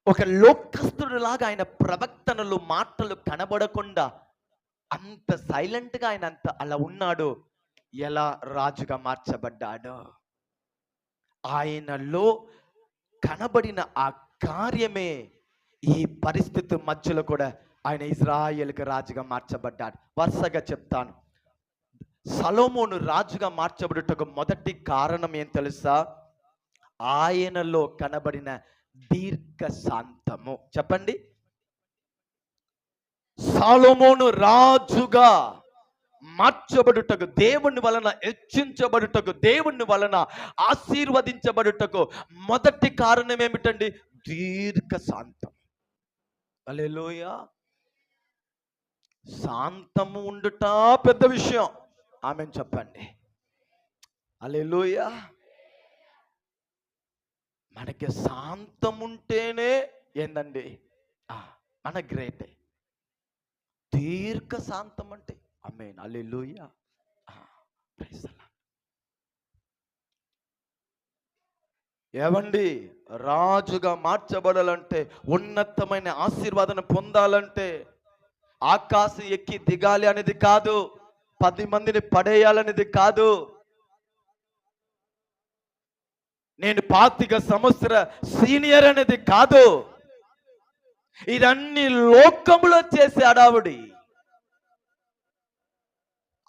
A: ఒక లోకస్తుడిలాగా, ఆయన ప్రవక్తనలు మాటలు కనబడకుండా అంత సైలెంట్గా ఆయన అలా ఉన్నాడు. ఎలా రాజుగా మార్చబడ్డాడు? ఆయనలో కనబడిన ఆ కార్యమే ఈ పరిస్థితి మధ్యలో కూడా ఆయన ఇజ్రాయేలుకి రాజుగా మార్చబడ్డాడు. వరుసగా చెప్తాను. సొలొమోను రాజుగా మార్చబడుటకు మొదటి కారణం ఏం తెలుసా? ఆయనలో కనబడిన దీర్ఘశాంతము. చెప్పండి. సొలొమోను రాజుగా మార్చబడుటకు, దేవుని వలన హెచ్చించబడుటకు, దేవుని వలన ఆశీర్వదించబడుటకు మొదటి కారణం ఏమిటండి? దీర్ఘశాంతం. హల్లెలూయా. శాంతము ఉండుట పెద్ద విషయం. ఆమేన్ చెప్పండి. హల్లెలూయా. మనకి శాంతం ఉంటేనే ఏందండి మన గ్రేటే. దీర్ఘ శాంతం అంటే amen. Hallelujah. Praise the Lord. ఏవండి, రాజుగా మార్చబడాలంటే, ఉన్నతమైన ఆశీర్వాదాన్ని పొందాలంటే ఆకాశం ఎక్కి దిగాలి అనేది కాదు, 10 మందిని పడేయాలనేది కాదు, నేను 25 సంవత్సర సీనియర్ అనేది కాదు. ఇదన్నీ లోకంలో చేసే అడావుడి.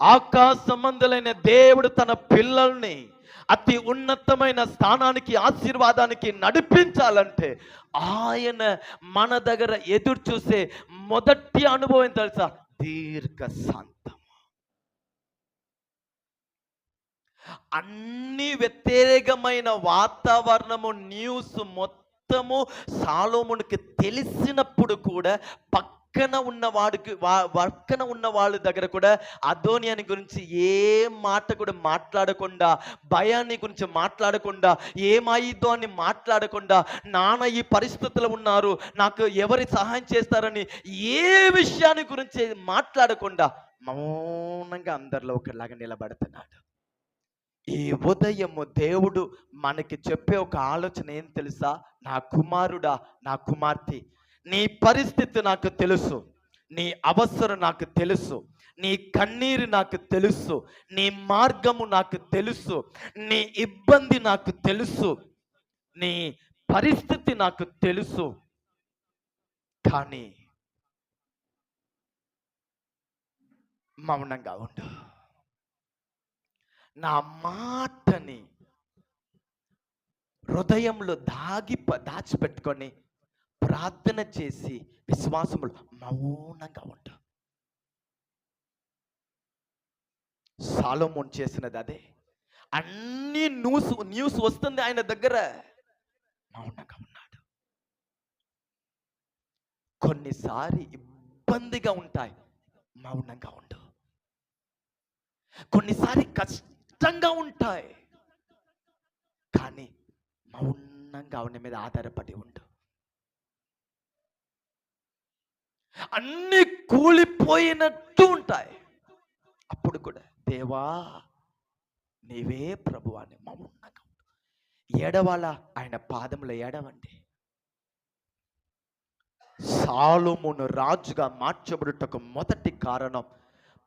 A: ఆకాశ సంబంధులైన దేవుడు తన పిల్లల్ని అతి ఉన్నతమైన స్థానానికి, ఆశీర్వాదానికి నడిపించాలంటే ఆయన మన దగ్గర ఎదురు చూసే మొదటి అనుభవం తెలుసా? దీర్ఘశాంతం. అన్ని వ్యతిరేకమైన వాతావరణము, న్యూస్ మొత్తము సొలొమోనుకి తెలిసినప్పుడు కూడా పక్కన ఉన్న వాళ్ళ దగ్గర కూడా అదోనియాని గురించి ఏ మాట కూడా మాట్లాడకుండా, భయాన్ని గురించి మాట్లాడకుండా, ఏమైందో అని మాట్లాడకుండా, నాన్న ఈ పరిస్థితుల్లో ఉన్నారు, నాకు ఎవరి సహాయం చేస్తారని ఏ విషయాన్ని గురించి మాట్లాడకుండా మౌనంగా అందరిలో ఒకలాగా నిలబడుతున్నాడు. ఈ ఉదయము దేవుడు మనకి చెప్పే ఒక ఆలోచన ఏం తెలుసా? నా కుమారుడా, నా కుమార్తె, నీ పరిస్థితి నాకు తెలుసు, నీ అవసరం నాకు తెలుసు, నీ కన్నీరు నాకు తెలుసు, నీ మార్గము నాకు తెలుసు, నీ ఇబ్బంది నాకు తెలుసు, నీ పరిస్థితి నాకు తెలుసు. కానీ మౌనంగా ఉండు. నా మాటని హృదయంలో దాచిపెట్టుకొని ప్రార్థన చేసి విశ్వాసములు మౌనంగా ఉండు. సాలోమోన్ చేసినది అదే. అన్ని న్యూస్ వస్తుంది ఆయన దగ్గర, మౌనంగా ఉన్నాడు. కొన్నిసారి ఇబ్బందిగా ఉంటాయి, మౌనంగా ఉండు. కొన్నిసారి కష్టంగా ఉంటాయి, కానీ మౌనంగా ఉన్న మీద ఆధారపడి ఉండు. అన్ని కూలిపోయినట్టు ఉంటాయి, అప్పుడు కూడా దేవా నీవే ప్రభువా అని మౌనంగా ఉండు. ఏడవాల ఆయన పాదములో ఏడవండి. సాలోమోను రాజుగా మార్చబడుటకు మొదటి కారణం,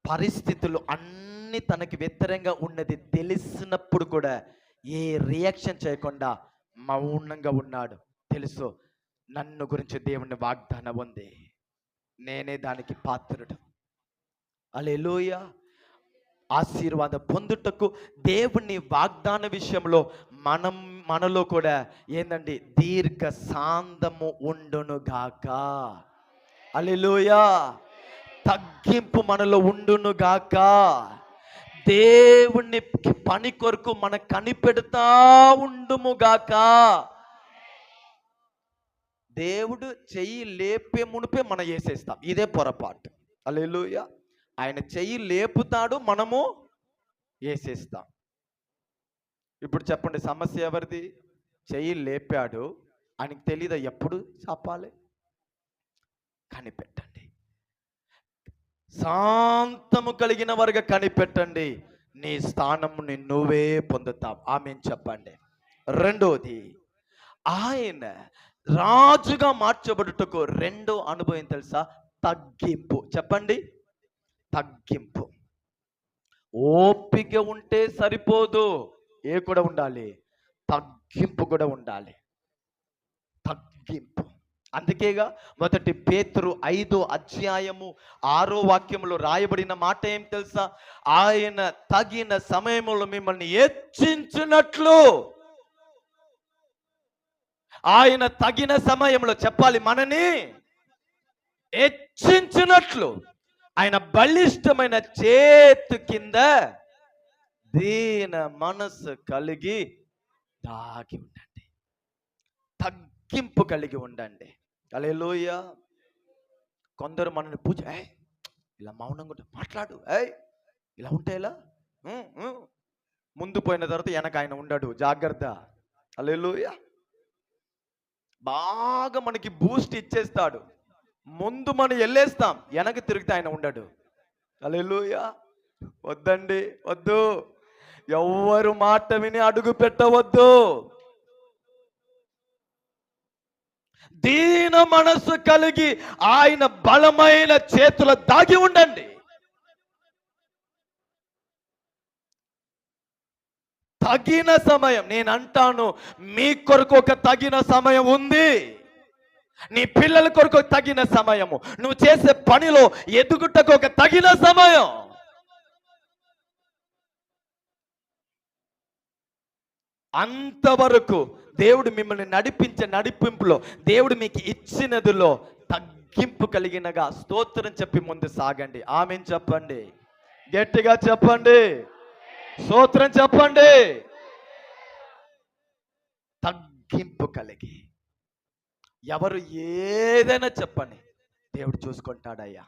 A: పరిస్థితులు అన్ని తనకి వ్యతిరేకంగా ఉన్నది తెలిసినప్పుడు కూడా ఏ రియాక్షన్ చేయకుండా మౌనంగా ఉన్నాడు. తెలుసు నన్ను గురించి దేవుని వాగ్దానం ఉంది, నేనే దానికి పాత్రుడు. హల్లెలూయా. ఆశీర్వాదం పొందుటకు దేవుని వాగ్దాన విషయంలో మనలో కూడా ఏందండి, దీర్ఘ శాంతము ఉండునుగాక. హల్లెలూయా. తగ్గింపు మనలో ఉండునుగాక. దేవుని పని కొరకు మనం కనిపెడతా ఉండుముగాక. దేవుడు చెయ్యి లేపే మునిపే మనం వేసేస్తాం, ఇదే పొరపాటు. హల్లెలూయా. ఆయన చెయ్యి లేపుతాడు, మనము వేసేస్తాం. ఇప్పుడు చెప్పండి, సమస్య ఎవరిది? చెయ్యి లేపాడు, ఆయనకి తెలీదా ఎప్పుడు చాపాలి? కనిపెట్టండి, శాంతము కలిగిన వారుగా కనిపెట్టండి, నీ స్థానముని నువ్వే పొందుతావు. ఆమేన్ చెప్పండి. రెండోది, ఆయన రాజుగా మార్చబడుటకు రెండో అనుభవం తెలుసా? తగ్గింపు. చెప్పండి, తగ్గింపు. ఓపిక ఉంటే సరిపోదు, ఏ కూడా ఉండాలి? తగ్గింపు కూడా ఉండాలి. తగ్గింపు. అందుకేగా మొదటి పేతురు 5వ అధ్యాయము 6వ వాక్యంలో రాయబడిన మాట ఏం తెలుసా? ఆయన తగిన సమయంలో మిమ్మల్ని హెచ్చించినట్లు, ఆయన తగిన సమయంలో చెప్పాలి, మనని హెచ్చించినట్లు ఆయన బలిష్టమైన చేతు కింద దీన మనసు కలిగి దాగి ఉండండి. తగ్గింపు కలిగి ఉండండి. హల్లెలూయా. కొందరు మనల్ని పూజ, ఇలా మౌనంగా మాట్లాడు, ఇలా ఉంటే ఇలా, ముందు పోయిన తర్వాత వెనక ఆయన ఉండడు, జాగ్రత్త. హల్లెలూయా. బాగా మనకి బూస్ట్ ఇచ్చేస్తాడు, ముందు మనం వెళ్ళేస్తాం, వెనక తిరిగితే ఆయన ఉండడు. హల్లెలూయా. వద్దండి, వద్దు. ఎవ్వరు మాట విని అడుగు పెట్టవద్దు. దీన మనస్సు కలిగి ఆయన బలమైన చేతుల దాగి ఉండండి. తగిన సమయం, నేను అంటాను, మీ కొరకు ఒక తగిన సమయం ఉంది. నీ పిల్లల కొరకు తగిన సమయము, నువ్వు చేసే పనిలో ఎదుగుటకు ఒక తగిన సమయం. అంతవరకు దేవుడు మిమ్మల్ని నడిపించే నడిపింపులో, దేవుడు మీకు ఇచ్చినదిలో తగ్గింపు కలిగినగా స్తోత్రం చెప్పి ముందు సాగండి. ఆమేన్ చెప్పండి, గట్టిగా చెప్పండి, స్తోత్రం చెప్పండి. తగ్గింపు కలిగి, ఎవరు ఏదైనా చెప్పండి, దేవుడు చూసుకుంటాడయ్యా,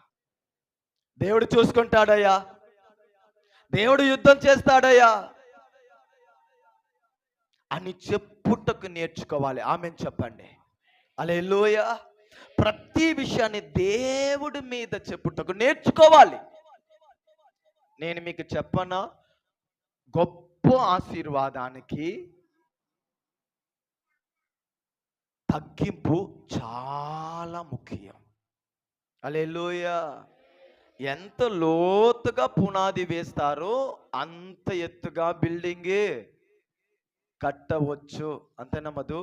A: దేవుడు చూసుకుంటాడయ్యా, దేవుడు యుద్ధం చేస్తాడయ్యా అని చెప్పుటకు నేర్చుకోవాలి. ఆమేన్ చెప్పండి. హల్లెలూయా. ప్రతి విషయాన్ని దేవుడి మీద చెప్పుటకు నేర్చుకోవాలి. నేను మీకు చెప్పనా, గొప్ప ఆశీర్వాదానికి తగ్గింపు చాలా ముఖ్యం. హల్లెలూయా. ఎంత లోతుగా పునాది వేస్తారో అంత ఎత్తుగా బిల్డింగ్ కట్టవచ్చు. అంతేనా మధు?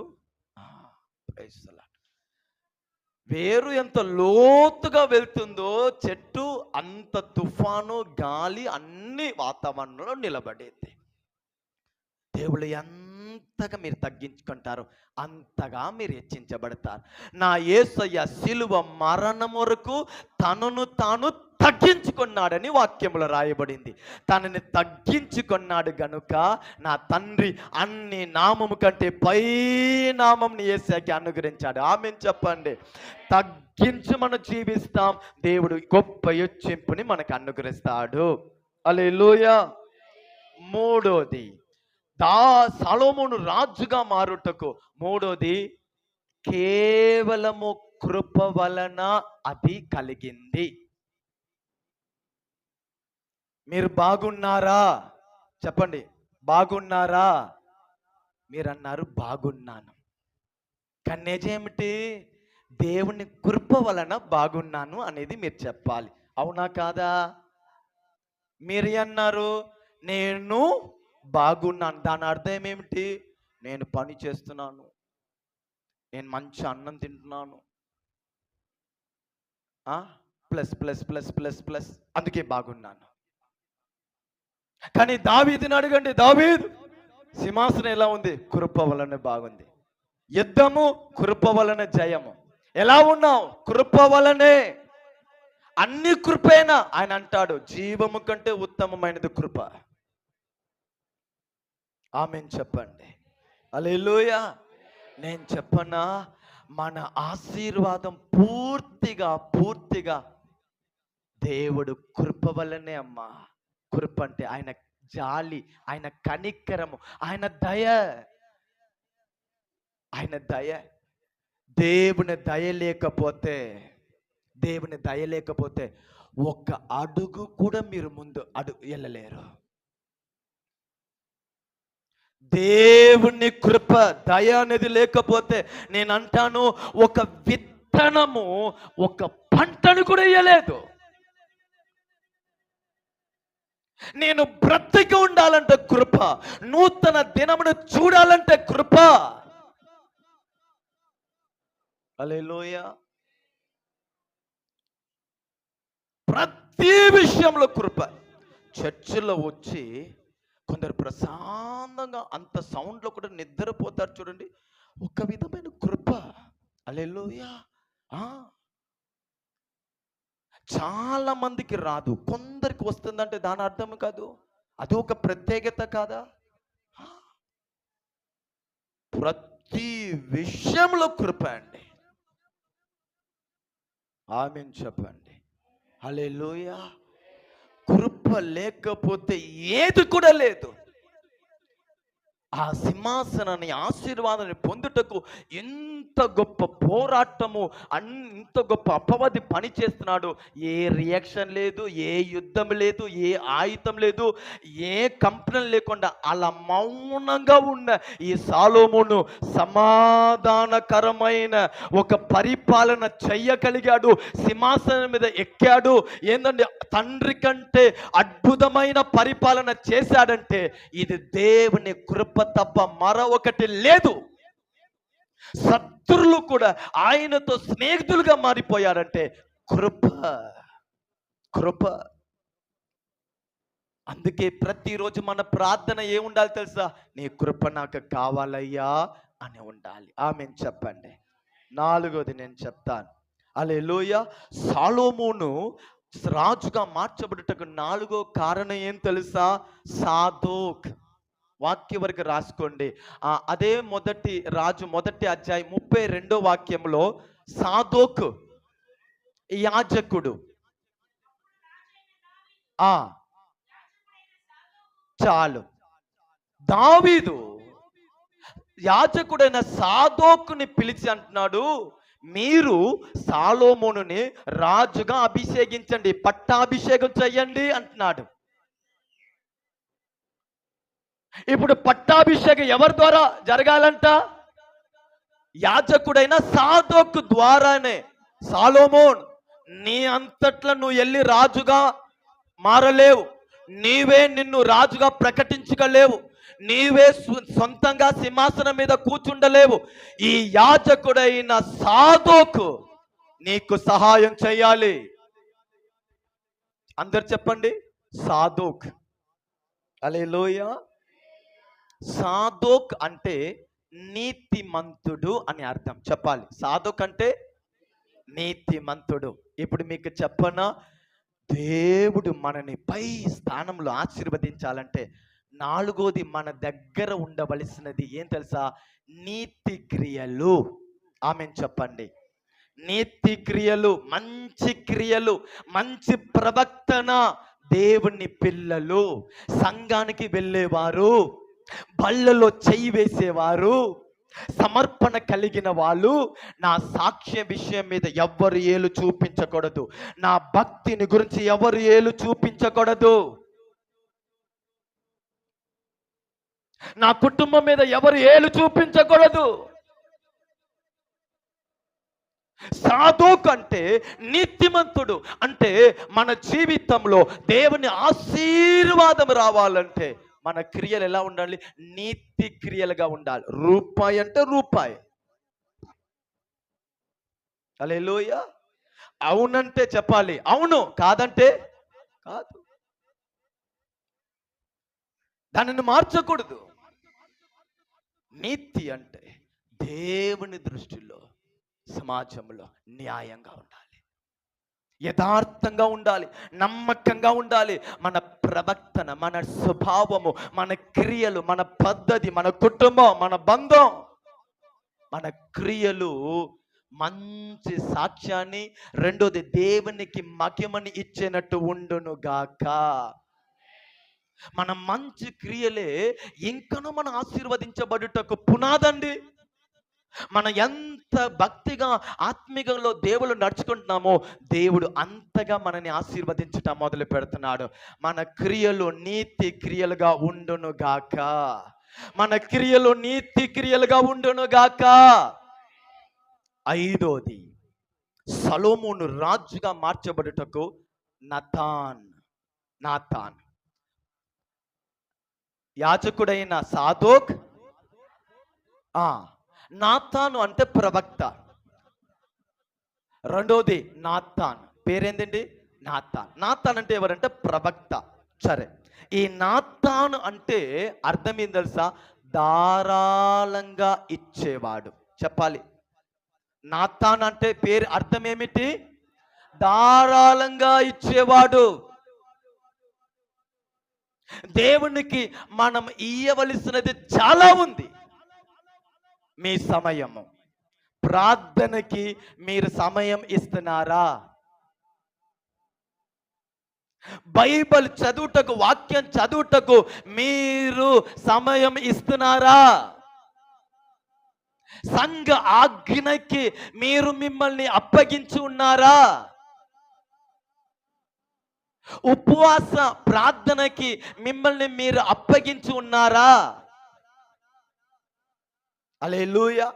A: వేరు ఎంత లోతుగా వెళ్తుందో చెట్టు అంత తుఫాను, గాలి, అన్ని వాతావరణంలో నిలబడేది. దేవుడు ఎంత ఎంతగా మీరు తగ్గించుకుంటారో అంతగా మీరు హెచ్చించబడతారు. నా యేసయ్య శిలువ మరణం వరకు తనను తాను తగ్గించుకున్నాడని వాక్యములో రాయబడింది. తనని తగ్గించుకున్నాడు గనుక నా తండ్రి అన్ని నామము కంటే పై నామంని యేసయ్యకి అనుగ్రహించాడు. ఆమేన్ చెప్పండి. తగ్గించి మనం జీవిస్తాం, దేవుడు గొప్ప హెచ్చింపుని మనకు అనుగ్రహిస్తాడు. హల్లెలూయా. మూడోది, సొలొమోను రాజుగా మారుటకు మూడోది, కేవలము కృప వలన అది కలిగింది. మీరు బాగున్నారా చెప్పండి, బాగున్నారా? మీరు అన్నారు బాగున్నాను. కానీ నిజమేమిటి? దేవుని కృప వలన బాగున్నాను అనేది మీరు చెప్పాలి. అవునా కాదా? మీరు అన్నారు నేను బాగున్నాను, దాని అర్థం ఏమిటి? నేను పని చేస్తున్నాను, నేను మంచి అన్నం తింటున్నాను, plus plus plus plus plus, అందుకే బాగున్నాను. కానీ దావీదుని అడగండి, దావీదు సింహాసనం ఎలా ఉంది? కృప వలన బాగుంది. యుద్ధము కృప వలన జయము. ఎలా ఉన్నావు? కృప వలనే. అన్ని కృపేనా? ఆయన అంటాడు జీవము కంటే ఉత్తమమైనది కృప. ఆమేన్ చెప్పండి. హల్లెలూయా. నేను చెప్పనా, మన ఆశీర్వాదం పూర్తిగా దేవుడు కృప వల్లనే అమ్మా. కృప అంటే ఆయన జాలి, ఆయన కనికరము, ఆయన దయ. దేవుని దయ లేకపోతే ఒక్క అడుగు కూడా మీరు ముందు వెళ్ళలేరు. దేవుని కృప దయ అనేది లేకపోతే నేను అంటాను, ఒక విత్తనము ఒక పంటను కూడా వేయలేదు. నేను బ్రతికి ఉండాలంటే కృప, నూతన దినమును చూడాలంటే కృప. హల్లెలూయా. ప్రతి విషయంలో కృప. చర్చిలో వచ్చి కొందరు ప్రశాంతంగా అంత సౌండ్లో కూడా నిద్రపోతారు చూడండి, ఒక విధమైన కృప. హల్లెలూయా. చాలా మందికి రాదు, కొందరికి వస్తుందంటే దాని అర్థం కాదు, అది ఒక ప్రత్యేకత కాదా? ప్రతి విషయంలో కృప అండి. ఆమేన్ చెప్పండి. హల్లెలూయా. కృప లేకపోతే ఏది కూడా లేదు. ఆ సింహాసనాన్ని, ఆశీర్వాదాన్ని పొందుటకు ఎంత గొప్ప పోరాటము, ఇంత గొప్ప అపవాది పని చేస్తున్నాడు. ఏ రియాక్షన్ లేదు, ఏ యుద్ధం లేదు, ఏ ఆయుధం లేదు, ఏ కంప్లైంట్ లేకుండా అలా మౌనంగా ఉన్న ఈ సొలొమోను సమాధానకరమైన ఒక పరిపాలన చెయ్యగలిగాడు. సింహాసనం మీద ఎక్కాడు. ఏందండి, తండ్రి కంటే అద్భుతమైన పరిపాలన చేశాడంటే ఇది దేవుని కృప తప్ప మరొకటి లేదు. శత్రులు కూడా ఆయనతో స్నేహితులుగా మారిపోయారంటే కృప. అందుకే ప్రతిరోజు మన ప్రార్థన ఏముండాలి తెలుసా? నీ కృప నాకు కావాలయ్యా అని ఉండాలి. ఆమేన్ చెప్పండి. నాలుగోది నేను చెప్తాను. హల్లెలూయా. సొలొమోను రాజుగా మార్చబడుటకు నాలుగో కారణం ఏం తెలుసా? సాదోక్. వాక్య వరకు రాసుకోండి. అదే మొదటి అధ్యాయం 32వ వాక్యంలో సాదోకు యాజకుడు. చాలు. దావీదు యాజకుడైన సాదోకుని పిలిచి అంటున్నాడు, మీరు సొలొమోనుని రాజుగా అభిషేకించండి, పట్టాభిషేకం చెయ్యండి అంటున్నాడు. ఇప్పుడు పట్టాభిషేకం ఎవరి ద్వారా జరగాలంట? యాజకుడైన సాదోకు ద్వారానే. సొలొమోన్, నీ అంతట్ల నువ్వు వెళ్ళి రాజుగా మారలేవు, నీవే నిన్ను రాజుగా ప్రకటించగలేవు, నీవే సొంతంగా సింహాసనం మీద కూర్చుండలేవు. ఈ యాజకుడైన సాదోకు నీకు సహాయం చేయాలి. అందరు చెప్పండి, సాదోక్. హల్లెలూయా. సాదోక్ అంటే నీతిమంతుడు అని అర్థం. చెప్పాలి, సాదోక్ అంటే నీతిమంతుడు. ఇప్పుడు మీకు చెప్పనా, దేవుడు మనని పై స్థానంలో ఆశీర్వదించాలంటే నాలుగోది మన దగ్గర ఉండవలసినది ఏం తెలుసా? నీతి క్రియలు. ఆమెన్ చెప్పండి. నీతి క్రియలు, మంచి క్రియలు, మంచి ప్రవర్తన. దేవుని పిల్లలు సంఘానికి వెళ్ళేవారు, బళ్ళలో చెయ్యి వేసేవారు, సమర్పణ కలిగిన వాళ్ళు, నా సాక్ష్య విషయం మీద ఎవరు ఏలు చూపించకూడదు, నా భక్తిని గురించి ఎవరు ఏలు చూపించకూడదు, నా కుటుంబం మీద ఎవరు ఏలు చూపించకూడదు. సాధోక్ అంటే నీతిమంతుడు. అంటే మన జీవితంలో దేవుని ఆశీర్వాదం రావాలంటే మన క్రియలు ఎలా ఉండాలి? నీతి క్రియలుగా ఉండాలి. రూపాయి అంటే రూపాయి. హల్లెలూయా. అవునంటే చెప్పాలి అవును, కాదంటే కాదు. దానిని మార్చకూడదు. నీతి అంటే దేవుని దృష్టిలో సమాజంలో న్యాయంగా ఉండాలి, యథార్థంగా ఉండాలి, నమ్మకంగా ఉండాలి. మన ప్రవర్తన, మన స్వభావము, మన క్రియలు, మన పద్ధతి, మన కుటుంబం, మన బంధం, మన క్రియలు మంచి సాక్ష్యాన్ని, రెండోది దేవునికి మహిమని ఇచ్చేనట్టు ఉండును గాక. మన మంచి క్రియలే ఇంకనూ మనం ఆశీర్వదించబడుటకు పునాదండి. మనం ఎంత భక్తిగా ఆత్మీయంలో దేవుడు నడుచుకుంటున్నామో దేవుడు అంతగా మనని ఆశీర్వదించటం మొదలు పెడుతున్నాడు. మన క్రియలు నీతి క్రియలుగా ఉండును గాక. మన క్రియలు నీతి క్రియలుగా ఉండును గాక. ఐదోది, సొలొమోను రాజుగా మార్చబడుటకు నాతాన్ యాజకుడైన సాదోక్, నాతాను అంటే ప్రవక్త. రెండోది నాతాన్, పేరేందండి? నాతాన్ అంటే ఎవరంటే ప్రవక్త. సరే, ఈ నాతాను అంటే అర్థం ఏం తెలుసా? ధారాళంగా ఇచ్చేవాడు. చెప్పాలి, నాతాన్ అంటే పేరు అర్థం ఏమిటి? ధారాళంగా ఇచ్చేవాడు. దేవునికి మనం ఇయ్యవలసినది చాలా ఉంది. మీ సమయము, ప్రార్థనకి మీరు సమయం ఇస్తున్నారా? బైబిల్ చదువుటకు, వాక్యం చదువుటకు మీరు సమయం ఇస్తున్నారా? సంఘ ఆజ్ఞకి మీరు మిమ్మల్ని అప్పగించి ఉన్నారా? ఉపవాస ప్రార్థనకి మిమ్మల్ని మీరు అప్పగించి ఉన్నారా? హల్లెలూయా.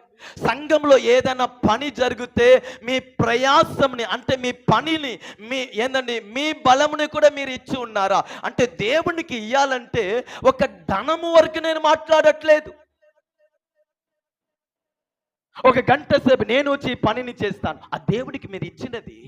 A: సంఘంలో ఏదైనా పని జరిగితే మీ ప్రయాసంని, అంటే మీ పనిని, మీ బలముని కూడా మీరు ఇచ్చి ఉన్నారా? అంటే దేవునికి ఇయ్యాలంటే ఒక ధనము వరకు నేను మాట్లాడట్లేదు. ఒక గంట సేపు నేను వచ్చి పనిని చేస్తాను, ఆ దేవుడికి మీరు ఇచ్చినది.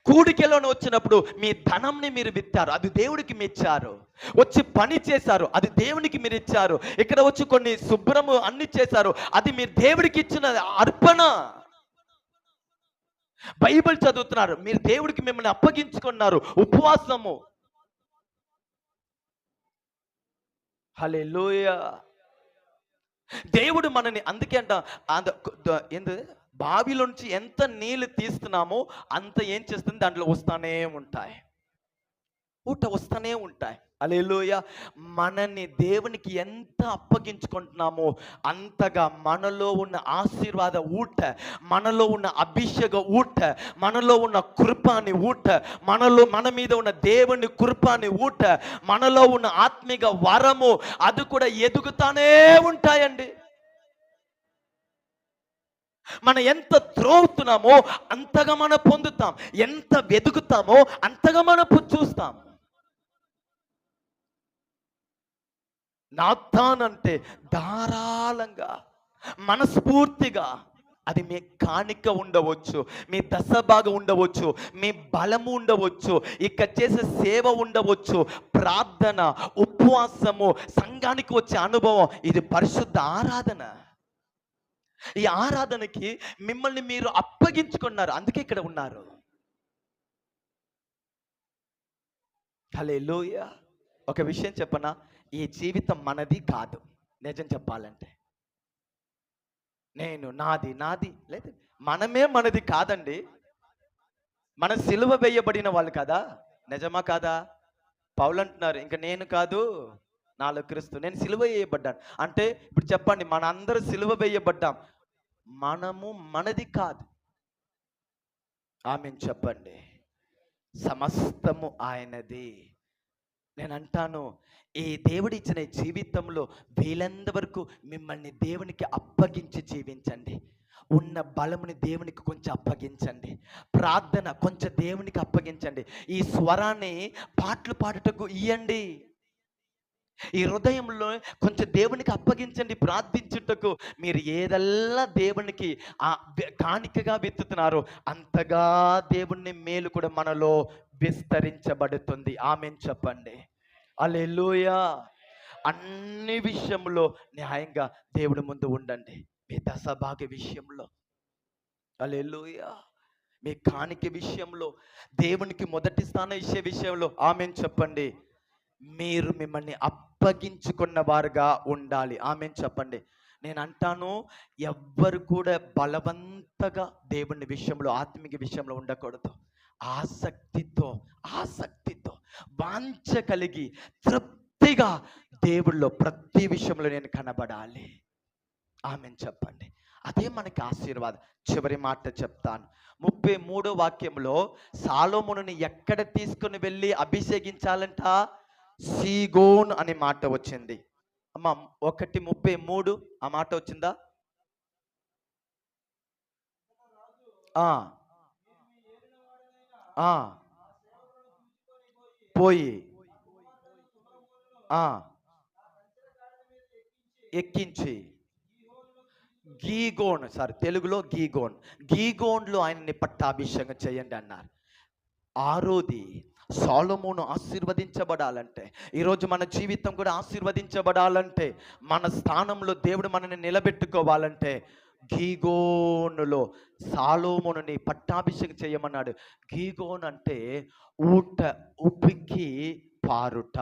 A: కూడికలోనే వచ్చినప్పుడు మీ ధనంని మీరు విత్తారు, అది దేవుడికి మీరు ఇచ్చారు. వచ్చి పని చేశారు, అది దేవునికి మీరు ఇచ్చారు. ఇక్కడ వచ్చి కొన్ని శుభ్రము అన్ని చేశారు, అది మీరు దేవుడికి ఇచ్చిన అర్పణ. బైబిల్ చదువుతున్నారు, మీరు దేవుడికి మిమ్మల్ని అప్పగించుకున్నారు. ఉపవాసము. హల్లెలూయా. దేవుడు మనని, అందుకే అంట ఏంది, బావిలోంచి ఎంత నీళ్ళు తీస్తున్నామో అంత ఏం చేస్తుంది, దాంట్లో వస్తానే ఉంటాయి, వస్తానే ఉంటాయి. హల్లెలూయా. మనని దేవునికి ఎంత అప్పగించుకుంటున్నామో అంతగా మనలో ఉన్న ఆశీర్వాద ఊట, మనలో ఉన్న అభిషేక ఊట, మనలో ఉన్న కృపాని ఊట, మన మీద ఉన్న దేవుని కృపాని ఊట, మనలో ఉన్న ఆత్మీయ వరము, అది కూడా ఎదుగుతానే ఉంటాయండి. మనం ఎంత త్రోవుతున్నామో అంతగా మనం పొందుతాం, ఎంత వెతుకుతామో అంతగా మనం చూస్తాం. నాతాన్ అంటే ధారాళంగా, మనస్ఫూర్తిగా, అది మీ కాணிక ఉండవచ్చు, మీ దశభాగం ఉండవచ్చు, మీ బలము ఉండవచ్చు, ఇక చేసే సేవ ఉండవచ్చు, ప్రార్థన, ఉపవాసము, సంఘానికి వచ్చే అనుభవం, ఇది పరిశుద్ధ ఆరాధన. ఈ ఆరాధనకి మిమ్మల్ని మీరు అప్పగించుకున్నారు, అందుకే ఇక్కడ ఉన్నారు. హల్లెలూయా. ఒక విషయం చెప్పనా, ఈ జీవితం మనది కాదు. నిజం చెప్పాలంటే నాది నాది లేదు, మనది కాదండి. మన సిలువ వేయబడిన వాళ్ళు కదా, నిజమా కాదా? పౌలు అంటున్నారు, ఇంక నేను కాదు నాలో క్రీస్తు, నేను సిలువ వేయబడ్డాను అంటే. ఇప్పుడు చెప్పండి, మన అందరూ సిలువ వేయబడ్డాం, మనది కాదు. ఆమేన్ చెప్పండి. సమస్తము ఆయనది. నేను అంటాను, ఈ దేవుడిచ్చిన జీవితంలో వీలంత వరకు మిమ్మల్ని దేవునికి అప్పగించి జీవించండి. ఉన్న బలముని దేవునికి కొంచెం అప్పగించండి. ప్రార్థన కొంచెం దేవునికి అప్పగించండి. ఈ స్వరాన్ని పాటలు పాడుటకు ఇయ్యండి. ఈ హృదయంలో కొంచెం దేవునికి అప్పగించండి. ప్రార్థించుటకు మీరు ఏదల్లా దేవునికి కాணிకగా విత్తుతున్నారో అంతగా దేవుని మేలు కూడా మనలో విస్తరించబడుతుంది. ఆమేన్ చెప్పండి. హల్లెలూయా. అన్ని విషయంలో న్యాయంగా దేవుడి ముందు ఉండండి. మీ దశభాగ విషయంలో, హల్లెలూయా, మీ కాணிక విషయంలో, దేవునికి మొదటి స్థానం ఇచ్చే విషయంలో ఆమేన్ చెప్పండి. మీరు మిమ్మల్ని అప్పగించుకున్న వారుగా ఉండాలి. ఆమేన్ చెప్పండి. నేను అంటాను, ఎవ్వరు కూడా బలవంతగా దేవుని విషయంలో, ఆత్మీయ విషయంలో ఉండకూడదు. ఆసక్తితో వాంఛ కలిగి తృప్తిగా దేవుళ్ళో ప్రతి విషయంలో నేను కనబడాలి. ఆమేన్ చెప్పండి. అదే మనకి ఆశీర్వాదం. చివరి మాట చెప్తాను. 33వ వాక్యంలో సాలోమోనుని ఎక్కడ తీసుకుని వెళ్ళి అభిషేకించాలంట? సీగోన్ అనే మాట వచ్చింది. అమ్మ 1:33 ఆ మాట వచ్చిందా? పోయి ఎక్కించి గీగోన్, తెలుగులో గీగోన్లో ఆయన్ని పట్టాభిషేకం చేయండి అన్నారు. ఆరోది సొలొమోను ఆశీర్వదించబడాలంటే, ఈరోజు మన జీవితం కూడా ఆశీర్వదించబడాలంటే, మన స్థానంలో దేవుడు మనల్ని నిలబెట్టుకోవాలంటే గీగోనులో సొలొమోనుని పట్టాభిషేకం చేయమన్నాడు. గీగోన్ అంటే ఊట ఉప్పికి పారుట.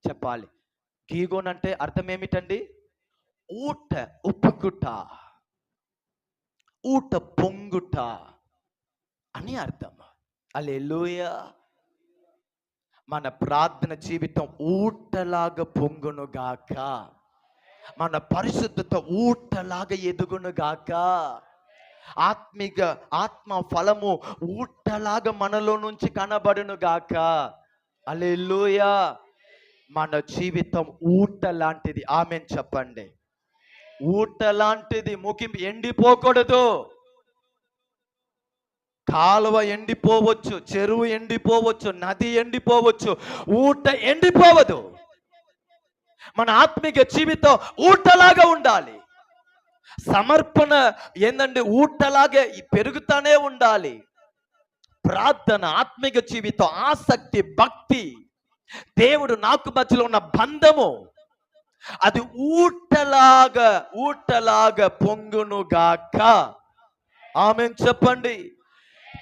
A: చెప్పాలి, గీగోన్ అంటే అర్థం ఏమిటండి? ఊట ఉప్పుకుట, ఊట పొంగుట అని అర్థం. హల్లెలూయా. మన ప్రార్థన జీవితం ఊటలాగా పొంగునుగాక, మన పరిశుద్ధత ఊటలాగా ఎదుగునుగాక, ఆత్మ ఫలము ఊటలాగా మనలో నుంచి కనబడునుగాక. హల్లెలూయా. మన జీవితం ఊట లాంటిది. ఆమేన్ చెప్పండి. ఊట లాంటిది. ముగింపు ఎండిపోకూడదు. కాలువ ఎండిపోవచ్చు, చెరువు ఎండిపోవచ్చు, నది ఎండిపోవచ్చు, ఊట ఎండిపోవదు. మన ఆత్మీయ జీవితం ఊటలాగా ఉండాలి. సమర్పణ ఏందండి? ఊటలాగే పెరుగుతానే ఉండాలి. ప్రార్థన, ఆత్మీయ జీవితం, ఆసక్తి, భక్తి, దేవుడు నాకు మధ్యలో ఉన్న బంధము, అది ఊటలాగా పొంగునుగాక. ఆమేన్ చెప్పండి.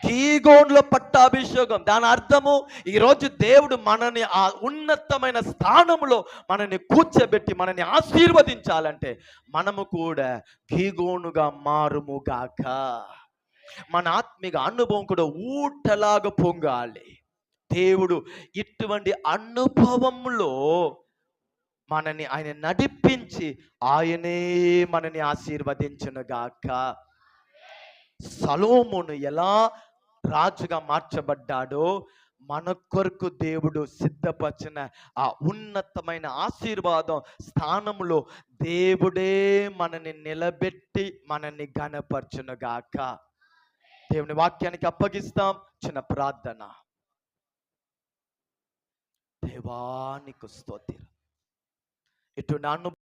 A: గీగోన్లో పట్టాభిషేకం, దాని అర్థము ఈరోజు దేవుడు మనని ఆ ఉన్నతమైన స్థానంలో మనని కూర్చోబెట్టి మనని ఆశీర్వదించాలంటే మనము కూడా గీగోనుగా మారుముగాక. మన ఆత్మీయ అనుభవం కూడా ఊటలాగా పొంగాలి. దేవుడు ఇటువంటి అనుభవంలో మనని ఆయన నడిపించి ఆయనే మనని ఆశీర్వదించునుగాక. సొలొమోను ఎలా రాజుగా మార్చబడ్డాడో మన కొరకు దేవుడు సిద్ధపరిచిన ఆ ఉన్నతమైన ఆశీర్వాదం స్థానంలో దేవుడే మనని నిలబెట్టి మనని ఘనపరచునుగాక. దేవుని వాక్యానికి అప్పగిస్తాం. చిన్న ప్రార్థన. దేవానికి స్తోత్రం. ఇటు నన్ను